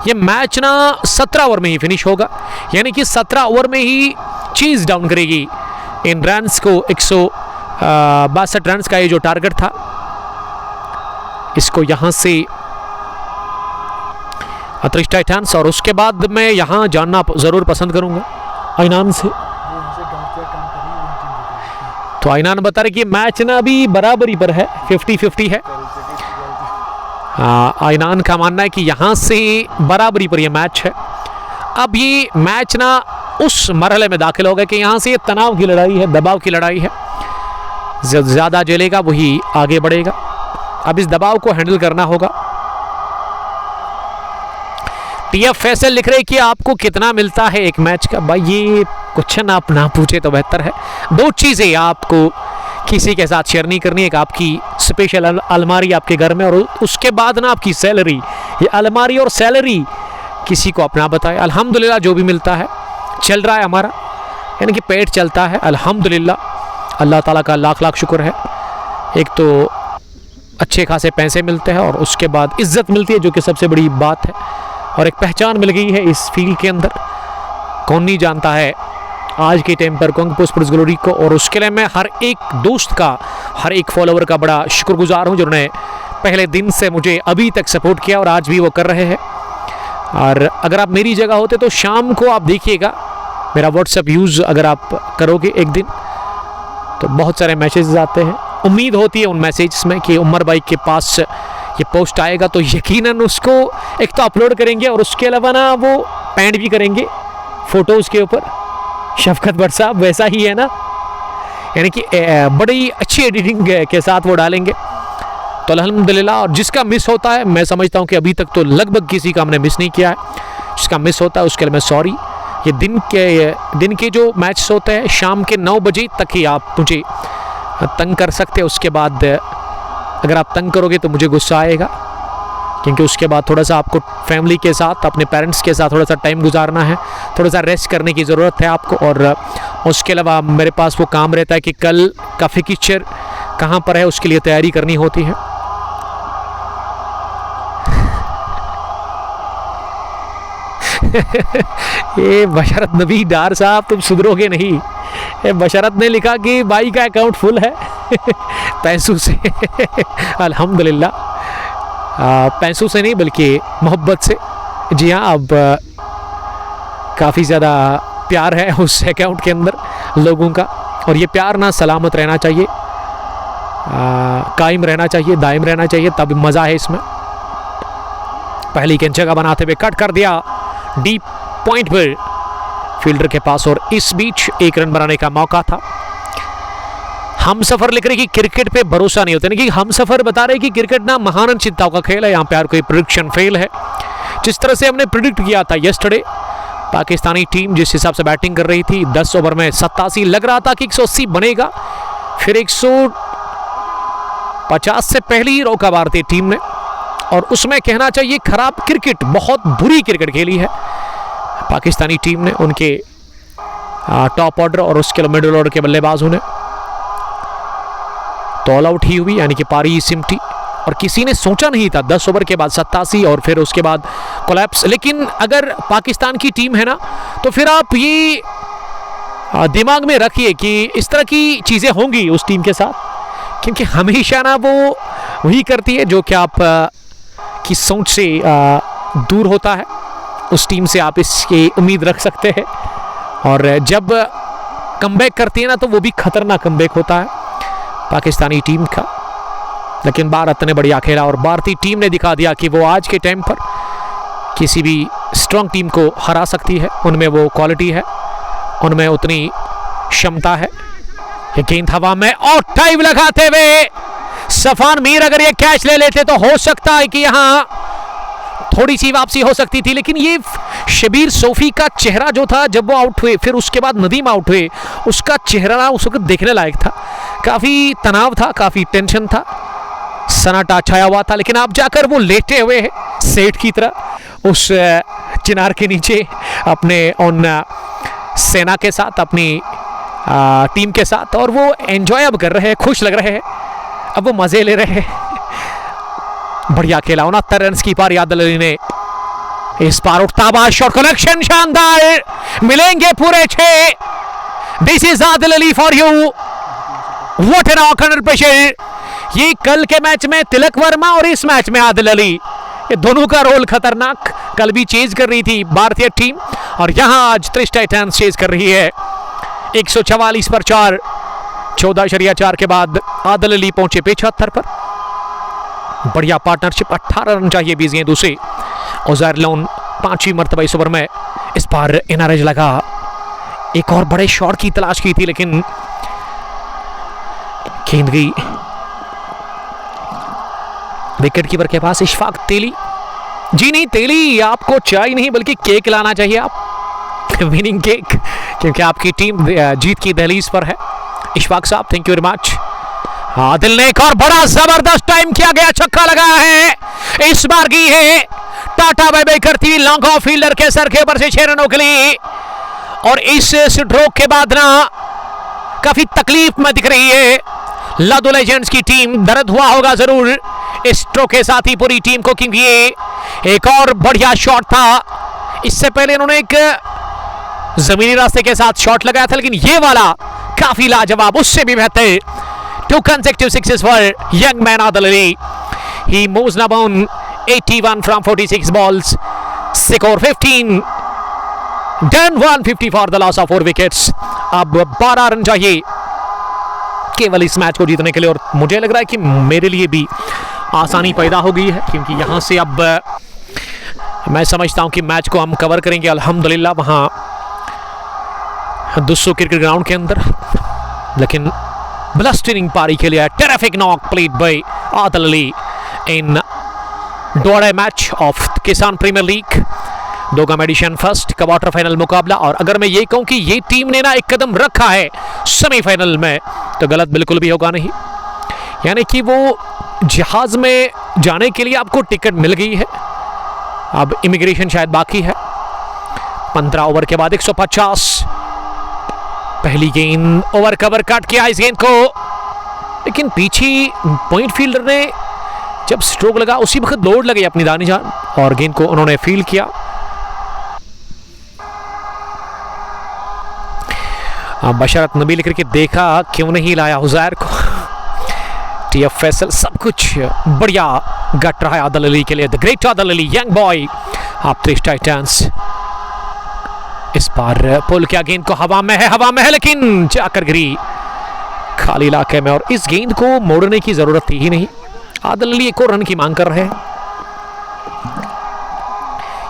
ये मैच ना 17 ओवर में ही फिनिश होगा, यानी कि 17 ओवर में ही चीज़ डाउन करेगी इन रन्स को। 162 रन्स का ये जो टारगेट था, इसको यहाँ से त्रिश टाइटंस, और उसके बाद मैं यहाँ जानना ज़रूर पसंद करूँगा आइनान से। तो आइनान बता रहे कि मैच ना अभी बराबरी पर है, 50-50 है। आइनान का मानना है कि यहाँ से बराबरी पर यह मैच है। अब ये मैच ना उस मरहले में दाखिल हो गए कि यहाँ से ये तनाव की लड़ाई है, दबाव की लड़ाई है। ज़्यादा झेलेगा वही आगे बढ़ेगा। अब इस दबाव को हैंडल करना होगा। टीएफ फैसल लिख रहे कि आपको कितना मिलता है एक मैच का? भाई ये क्वेश्चन आप ना पूछे तो बेहतर है। 2 चीज़ें आपको किसी के साथ शेयर नहीं करनी, एक आपकी स्पेशल अलमारी आपके घर में, और उसके बाद ना आपकी सैलरी। ये अलमारी और सैलरी किसी को अपना बताए। अल्हम्दुलिल्लाह जो भी मिलता है चल रहा है हमारा, यानी कि पेट चलता है अल्हम्दुलिल्लाह। अल्लाह ताला का लाख लाख शुक्र है। एक तो अच्छे खासे पैसे मिलते हैं, और उसके बाद इज़्ज़त मिलती है, जो कि सबसे बड़ी बात है, और एक पहचान मिल गई है इस फील्ड के अंदर। कौन नहीं जानता है आज के टाइम पर कोंग स्पोर्ट्स ग्लोरी को, और उसके लिए मैं हर एक दोस्त का, हर एक फॉलोवर का बड़ा शुक्रगुजार हूँ, जिन्होंने पहले दिन से मुझे अभी तक सपोर्ट किया और आज भी वो कर रहे हैं। और अगर आप मेरी जगह होते तो शाम को आप देखिएगा मेरा व्हाट्सएप यूज़ अगर आप करोगे एक दिन, तो बहुत सारे मैसेजेस आते हैं। उम्मीद होती है उन मैसेजेस में कि उमर भाई के पास ये पोस्ट आएगा तो यकीनन उसको एक तो अपलोड करेंगे, और उसके अलावा ना वो पेंट भी करेंगे फ़ोटोज़ के ऊपर। शफकत भट्ट साहब वैसा ही है ना, यानी कि बड़ी अच्छी एडिटिंग के साथ वो डालेंगे। तो अल्हम्दुलिल्लाह। और जिसका मिस होता है, मैं समझता हूँ कि अभी तक तो लगभग किसी का हमने मिस नहीं किया है। जिसका मिस होता है उसके लिए मैं सॉरी। ये दिन के जो मैच होते हैं शाम के 9 बजे तक ही आप मुझे तंग कर सकते हैं। उसके बाद अगर आप तंग करोगे तो मुझे गुस्सा आएगा। क्योंकि उसके बाद थोड़ा सा आपको फैमिली के साथ, अपने पेरेंट्स के साथ थोड़ा सा टाइम गुजारना है, थोड़ा सा रेस्ट करने की ज़रूरत है आपको। और उसके अलावा मेरे पास वो काम रहता है कि कल का फिक्चर कहाँ पर है, उसके लिए तैयारी करनी होती है। ये बशरत नबी डार साहब, तुम सुधरोगे नहीं। ये बशरत ने लिखा कि भाई का अकाउंट फुल है पैसों से। अल्हम्दुलिल्लाह, पैसों से नहीं बल्कि मोहब्बत से। जी हाँ, अब काफ़ी ज़्यादा प्यार है उस अकाउंट के अंदर लोगों का, और ये प्यार ना सलामत रहना चाहिए, कायम रहना चाहिए, दायम रहना चाहिए, तब मज़ा है इसमें। पहली गेंद जगह बनाते हुए कट कर दिया डीप पॉइंट पर फील्डर के पास, और इस बीच एक रन बनाने का मौका था। हम सफर लिख रहे कि क्रिकेट पे भरोसा नहीं होता, यानी कि हम सफर बता रहे कि क्रिकेट ना महान चिंताओं का खेल है, यहाँ पे यार कोई प्रेडिक्शन फेल है। जिस तरह से हमने प्रिडिक्ट किया था यस्टरडे, पाकिस्तानी टीम जिस हिसाब से बैटिंग कर रही थी, 10 ओवर में 87, लग रहा था कि 180 बनेगा, फिर 150 से पहले ही रोका भारतीय टीम ने, और उसमें कहना चाहिए खराब क्रिकेट, बहुत बुरी क्रिकेट खेली है पाकिस्तानी टीम ने। उनके टॉप ऑर्डर और उसके मिडिल ऑर्डर के बल्लेबाजों ने तो ऑल आउट ही हुई, यानी कि पारी सिमटी, और किसी ने सोचा नहीं था 10 ओवर के बाद 87 और फिर उसके बाद कोलैप्स। लेकिन अगर पाकिस्तान की टीम है ना, तो फिर आप ये दिमाग में रखिए कि इस तरह की चीज़ें होंगी उस टीम के साथ, क्योंकि हमेशा ना वो वही करती है जो कि आप की सोच से दूर होता है। उस टीम से आप इसकी उम्मीद रख सकते हैं, और जब कमबैक करती है ना, तो वो भी खतरनाक कमबैक होता है पाकिस्तानी टीम का। लेकिन भारत ने बढ़िया खेला, और भारतीय टीम ने दिखा दिया कि वो आज के टाइम पर किसी भी स्ट्रॉन्ग टीम को हरा सकती है। उनमें वो क्वालिटी है, उनमें उतनी क्षमता है। ये गेंद हवा में और टाइम लगाते हुए सफान मीर अगर ये कैच ले लेते तो हो सकता है कि यहाँ थोड़ी सी वापसी हो सकती थी। लेकिन ये शबीर सोफी का चेहरा जो था जब वो आउट हुए, फिर उसके बाद नदीम आउट हुए, उसका चेहरा उस वक्त देखने लायक था। काफ़ी तनाव था, काफ़ी टेंशन था, सन्नाटा छाया हुआ था। लेकिन आप जाकर वो लेटे हुए हैं सेठ की तरह उस चिनार के नीचे अपने उन सेना के साथ, अपनी टीम के साथ, और वो एंजॉय अब कर रहे हैं, खुश लग रहे हैं, अब वो मजे ले रहे हैं। बढ़िया खेला, 69 रन की पारी आदिल अली ने। इस बार उठता बाद शॉट कनेक्शन शानदार, मिलेंगे पूरे 6। This is Adil Ali for you, what an knock under pressure. ये कल के मैच में तिलक वर्मा और इस मैच में आदिल अली, ये दोनों का रोल खतरनाक। कल भी चेज कर रही थी भारतीय टीम, और यहां आज त्रिश टाइटंस चेज कर रही है। 144 पर 4, 14.4 के बाद आदिल अली पहुंचे 75 पर। बढ़िया पार्टनरशिप, 18 रन चाहिए 20 गेंदों से। उजैर लोन 5वीं मरतबा इस ओवर में। इस बार एनआरएच लगा, एक और बड़े शॉट की तलाश की थी लेकिन गेंद गई विकेट कीपर के पास। इशफाक तेली, जी नहीं तेली, आपको चाय नहीं बल्कि केक लाना चाहिए, आप विनिंग केक, क्योंकि आपकी टीम जीत की दहलीज पर है। इशफाक साहब thank you very much. Adil ने एक और बड़ा जबरदस्त टाइम किया गया, छक्का लगाया है। इस बार की है टाटा बाय बाय करती लॉन्ग ऑफ फील्डर के सर के ऊपर से 6 रनों के लिए, और इस स्ट्रोक के बाद ना काफी तकलीफ में दिख रही है लादो लेजेंड्स की टीम। दर्द हुआ होगा जरूर इस स्ट्रोक के साथ ही पूरी टीम को, क्योंकि ये एक और बढ़िया शॉट था। इससे पहले इन्होंने एक जमीनी रास्ते के साथ शॉट लगाया था, लेकिन ये वाला काफी लाजवाब, उससे भी बेहतर। 2 consecutive sixes for young man Adil Ali. He moves now on 81 from 46 balls. Score 15. Done 150 for the loss of 4 wickets. अब 12 रन चाहिए केवल इस मैच को जीतने के लिए, और मुझे लग रहा है कि मेरे लिए भी आसानी पैदा हो गई है, क्योंकि यहाँ से अब मैं समझता हूँ कि मैच को हम कवर करेंगे अल्हम्दुलिल्लाह वहाँ दुस्सो क्रिकेट ग्राउंड के अंदर। लेकिन ब्लस्टरिंग पारी के लिए terrific knock played by Adil Ali in Doda match of किसान प्रीमियर लीग दोगम एडिशन फर्स्ट का क्वार्टर फाइनल मुकाबला। और अगर मैं ये कहूँ कि ये टीम ने ना एक कदम रखा है सेमीफाइनल में, तो गलत बिल्कुल भी होगा नहीं। यानी कि वो जहाज में जाने के लिए आपको टिकट मिल गई है, अब इमिग्रेशन शायद बाकी है। 15 ओवर के बाद 150। पहली गेंद ओवर कवर काट किया इस गेंद को, लेकिन पीछे पॉइंट फील्डर ने जब स्ट्रोक लगा उसी वक्त दौड़ लगी अपनी दानी जान और गेंद को उन्होंने फील्ड किया। बशरत नबी लेकर के देखा क्यों नहीं लाया हुजैर को। टीएफ फैसल सब कुछ बढ़िया गट रहा है आदिल अली के लिए। The great Adil Ali, young boy of Trish Titans. इस बार पुल किया, गेंद को हवा में है लेकिन जाकर गिरी खाली इलाके में, और इस गेंद को मोड़ने की जरूरत थी ही नहीं। आदिल अली एक और रन की मांग कर रहे हैं।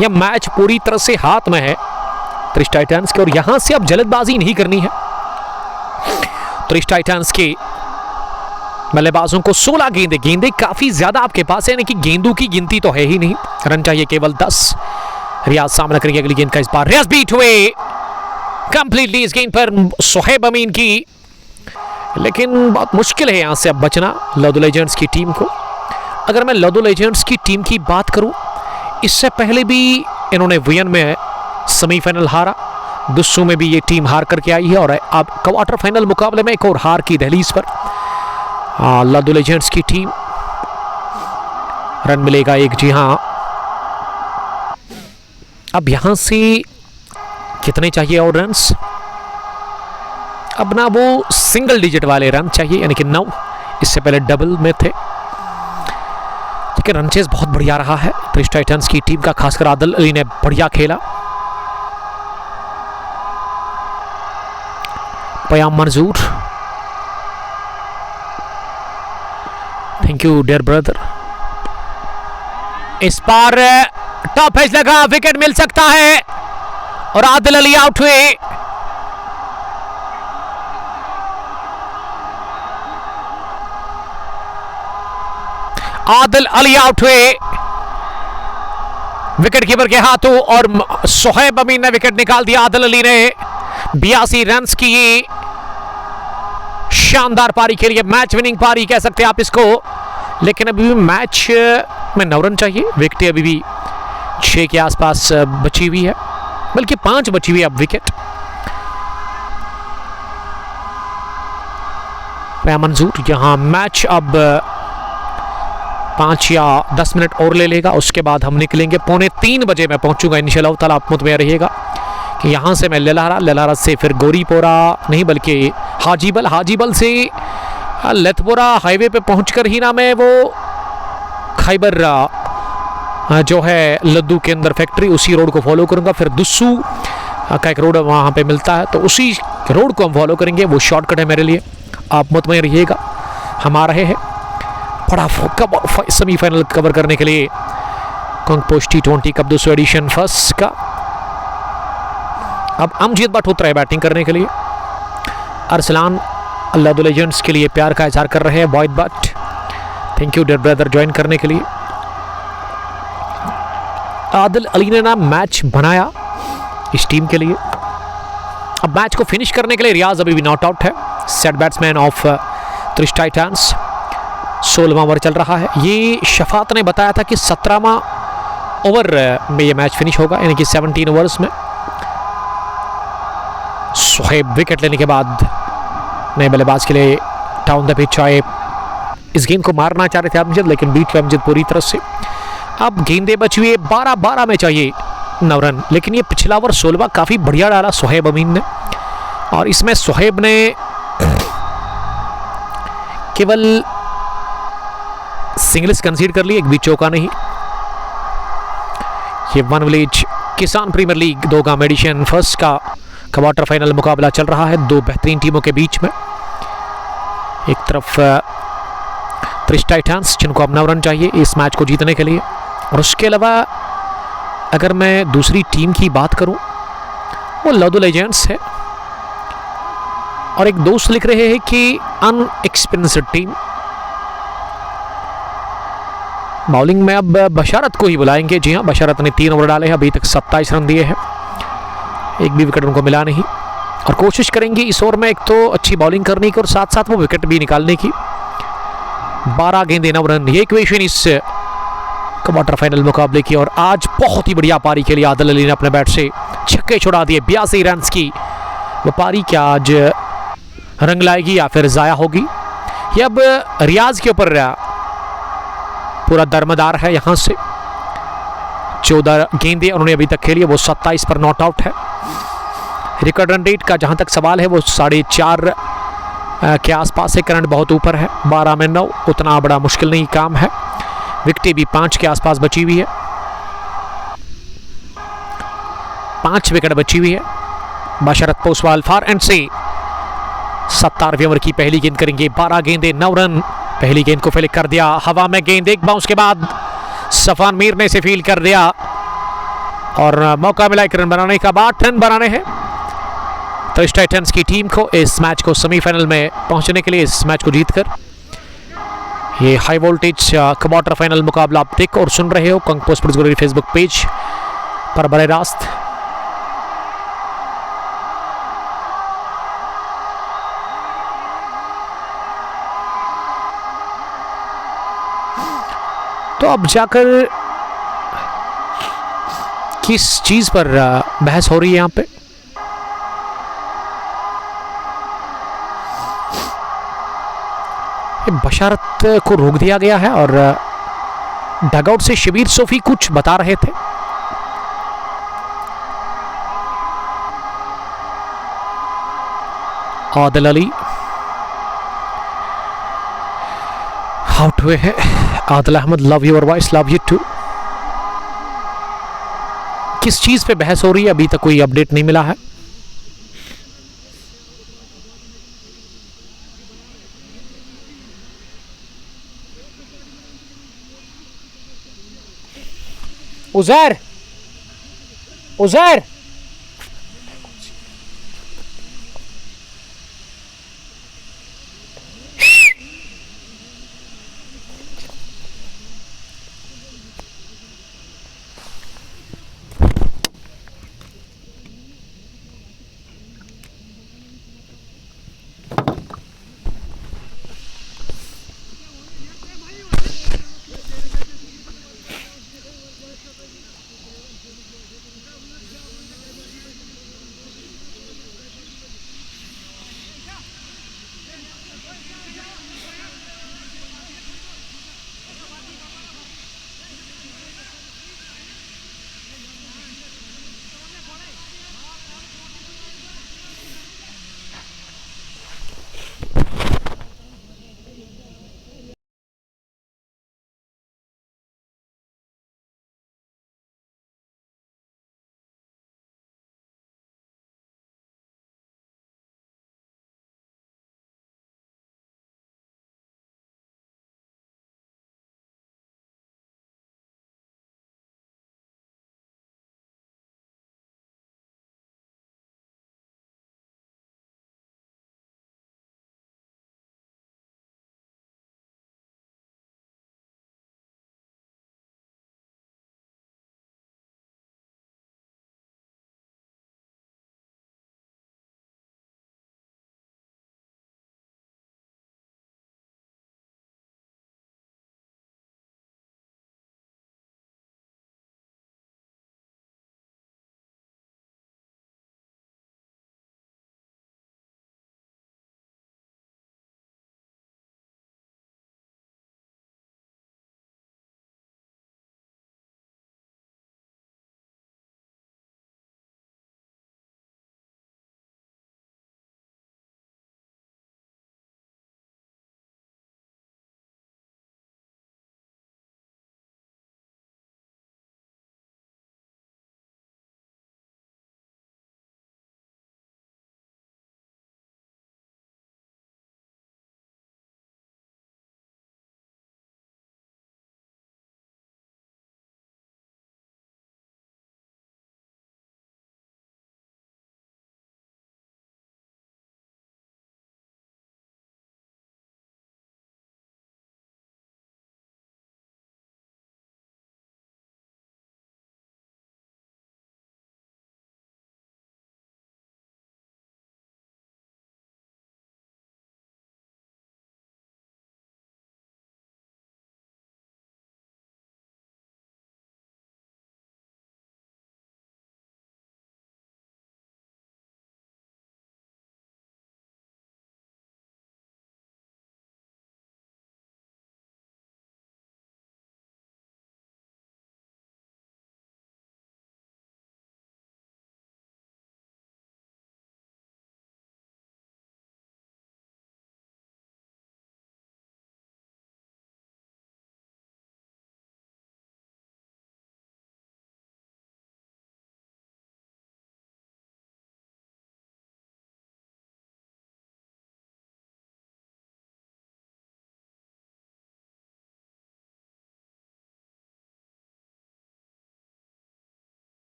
यह मैच पूरी तरह से हाथ में है त्रिश टाइटंस के, और यहां से अब जल्दबाजी नहीं करनी है। त्रिश टाइटंस के बल्लेबाजों को 16 गेंदें काफी ज्यादा आपके पास है, यानी कि गेंदों की गिनती तो है ही नहीं। रन चाहिए केवल 10। रियाज सामना करेंगे अगली गेंद का। इस बार रियाज बीट हुए कंप्लीटली इस गेंद पर सोहेब अमीन की, लेकिन बहुत मुश्किल है यहां से अब बचना लदो लेजेंड्स की टीम को। अगर मैं लदो लेजेंड्स की टीम की बात करूं, इससे पहले भी इन्होंने वियन में सेमीफाइनल हारा, दुस्सू में भी ये टीम हार करके आई है, और अब क्वार्टर फाइनल मुकाबले में एक और हार की दहलीज पर लदो लेजेंड्स की टीम। रन मिलेगा एक, जी हां। अब यहां से कितने चाहिए और रन्स? अब ना वो सिंगल डिजिट वाले रन चाहिए, यानी कि 9। इससे पहले डबल में थे। लेकिन रन चेज बहुत बढ़िया रहा है त्रिश टाइटंस की टीम का, खासकर आदिल अली ने बढ़िया खेला। पयाम मंजूर, थैंक यू डियर ब्रदर। इस बार टॉप एज लगा, विकेट मिल सकता है और आदिल अली आउट हुए। आदिल अली आउट हुए विकेट कीपर के हाथों, और सोहेब अमीन ने विकेट निकाल दिया। आदिल अली ने 82 रन की शानदार पारी के लिए, मैच विनिंग पारी कह सकते हैं आप इसको। लेकिन अभी भी मैच में 9 रन चाहिए। विकेट अभी भी 6 के आसपास बची हुई है, बल्कि 5 बची हुई है अब विकेट। मंजूर, यहां मैच अब 5 या 10 मिनट और ले लेगा, उसके बाद हम निकलेंगे। 2:45 बजे मैं पहुंचूंगा इंशाअल्लाह ताला। आप मुतमईन रहिएगा कि यहाँ से मैं ललहारा से फिर गोरीपोरा नहीं बल्कि हाजीबल से लतपुरा हाईवे पे पहुंचकर ही ना मैं वो खैबर जो है लद्दू के अंदर फैक्ट्री, उसी रोड को फॉलो करूंगा। फिर दुस्सू का एक रोड वहाँ पे मिलता है, तो उसी रोड को हम फॉलो करेंगे। वो शॉर्टकट है मेरे लिए, आप मुतमईन रहिएगा। हम आ रहे हैं बड़ा सेमीफाइनल कवर करने के लिए कंग पोस्ट T20 कप 200 एडिशन फर्स्ट का। अब अमजद भट्ट उतरा है बैटिंग करने के लिए। अरसलान लदो लेजेंड्स के लिए प्यार का इजहार कर रहे हैं। बॉयद Bhat, thank you dear brother join करने के लिए। आदिल अली ने ना मैच बनाया इस टीम के लिए। अब मैच को फिनिश करने के लिए रियाज अभी भी नॉट आउट है, set batsman of Trish Titans. 16वां ओवर चल रहा है। ये शफात ने बताया था कि 17वां ओवर में ये मैच फिनिश होगा, यानी कि 17 ओवर्स में। सोहेब विकेट लेने के बाद नए बल्लेबाज के लिए डाउन द पिच आए। इस गेंद को मारना चाह रहे थे अमजद, लेकिन बीट हुए अमजद पूरी तरह से। अब गेंदे बची हुई 12 में चाहिए 9 रन, लेकिन ये पिछला ओवर 16वां काफी बढ़िया डाला सोहेब अमीन ने, और इसमें सोहेब ने केवल सिंगल्स कंसीड कर ली, एक भी चौका नहीं। ये वन विलेज किसान प्रीमियर लीग 2 गांव एडिशन फर्स्ट का क्वार्टर फाइनल मुकाबला चल रहा है 2 बेहतरीन टीमों के बीच में। एक तरफ त्रिश टाइटंस जिनको अब 9 रन चाहिए इस मैच को जीतने के लिए, और उसके अलावा अगर मैं दूसरी टीम की बात करूं वो लदो लेजेंड्स है। और एक दोस्त लिख रहे हैं कि अनएक्सपीरियंस्ड टीम। बॉलिंग में अब बशारत को ही बुलाएंगे। जी हाँ, बशारत ने 3 ओवर डाले हैं, अभी तक 27 रन दिए हैं, एक भी विकेट उनको मिला नहीं, और कोशिश करेंगे इस ओवर में एक तो अच्छी बॉलिंग करने की और साथ साथ वो विकेट भी निकालने की। 12 गेंदें 9 रन, ये इक्वेशन इस क्वार्टर फाइनल मुकाबले की। और आज बहुत ही बढ़िया पारी के लिए आदिल अली ने अपने बैट से छक्के छुड़ा दिए। 82 रन की वो पारी क्या आज रंग लाएगी या फिर ज़ाया होगी, ये अब रियाज के ऊपर पूरा दरमदार है। यहाँ से 14 गेंदें उन्होंने अभी तक खेली है, वो 27 पर नॉट आउट है। रिकॉर्ड रन रेट का जहाँ तक सवाल है वो 4.5 के आसपास है, करंट बहुत ऊपर है। 12 में 9 उतना बड़ा मुश्किल नहीं काम है। विकेटें भी 5 के आसपास बची हुई है, 5 विकेट बची हुई है। बाशरत पोसवाल फॉर एंड से 17वें ओवर की पहली गेंद करेंगे। 12 गेंदें 9 रन, पहली गेंद को फिलिक कर दिया, हवा में गेंद, एक बाउंस के बाद सफान मीर ने इसे फील कर दिया और मौका मिला 1 रन बनाने का। 8 रन बनाने हैं तो इस टाइटंस की टीम को इस मैच को सेमीफाइनल में पहुंचने के लिए, इस मैच को जीतकर। ये हाई वोल्टेज क्वार्टर फाइनल मुकाबला आप देख और सुन रहे हो Kang sports glory Facebook page पर बड़े रास्त। तो अब जाकर किस चीज पर बहस हो रही है यहाँ पे, बशारत को रोक दिया गया है और डगआउट से शबीर सोफी कुछ बता रहे थे। आदिल अली आउट हुए हैं। Adil Ahmed, love your voice, love you too. किस चीज पे बहस हो रही है अभी तक कोई अपडेट नहीं मिला है। Uzair, Uzair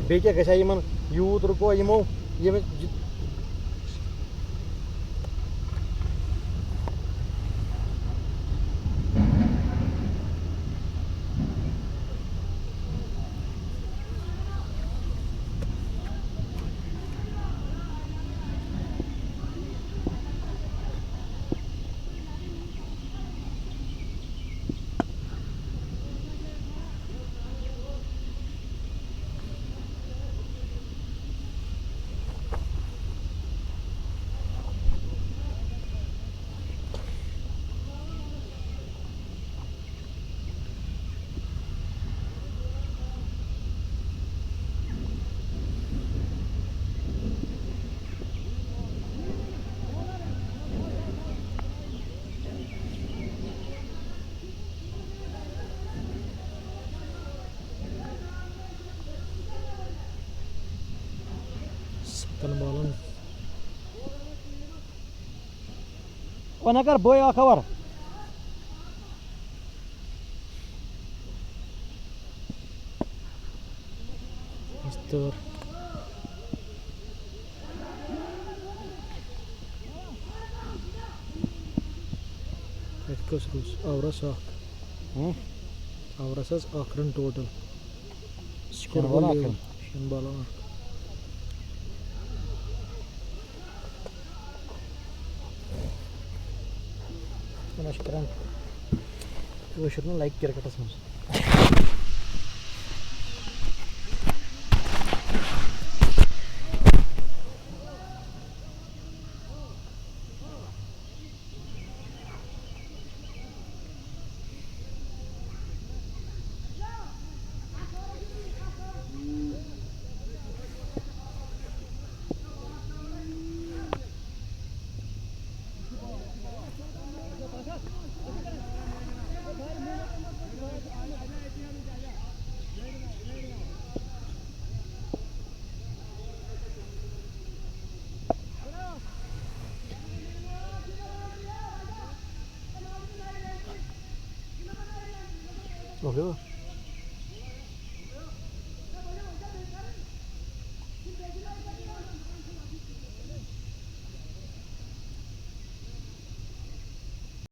Beek je gezegd iemand, je er ook je mo, je balon. Ona kadar boya aka var. Mister. Efkos Rus. Avrasa. Avrasas akran total. Skor Şenbalon balon. akran. Şenbalon. Şükran. Bu şunu like kere katasınız. Oluyor.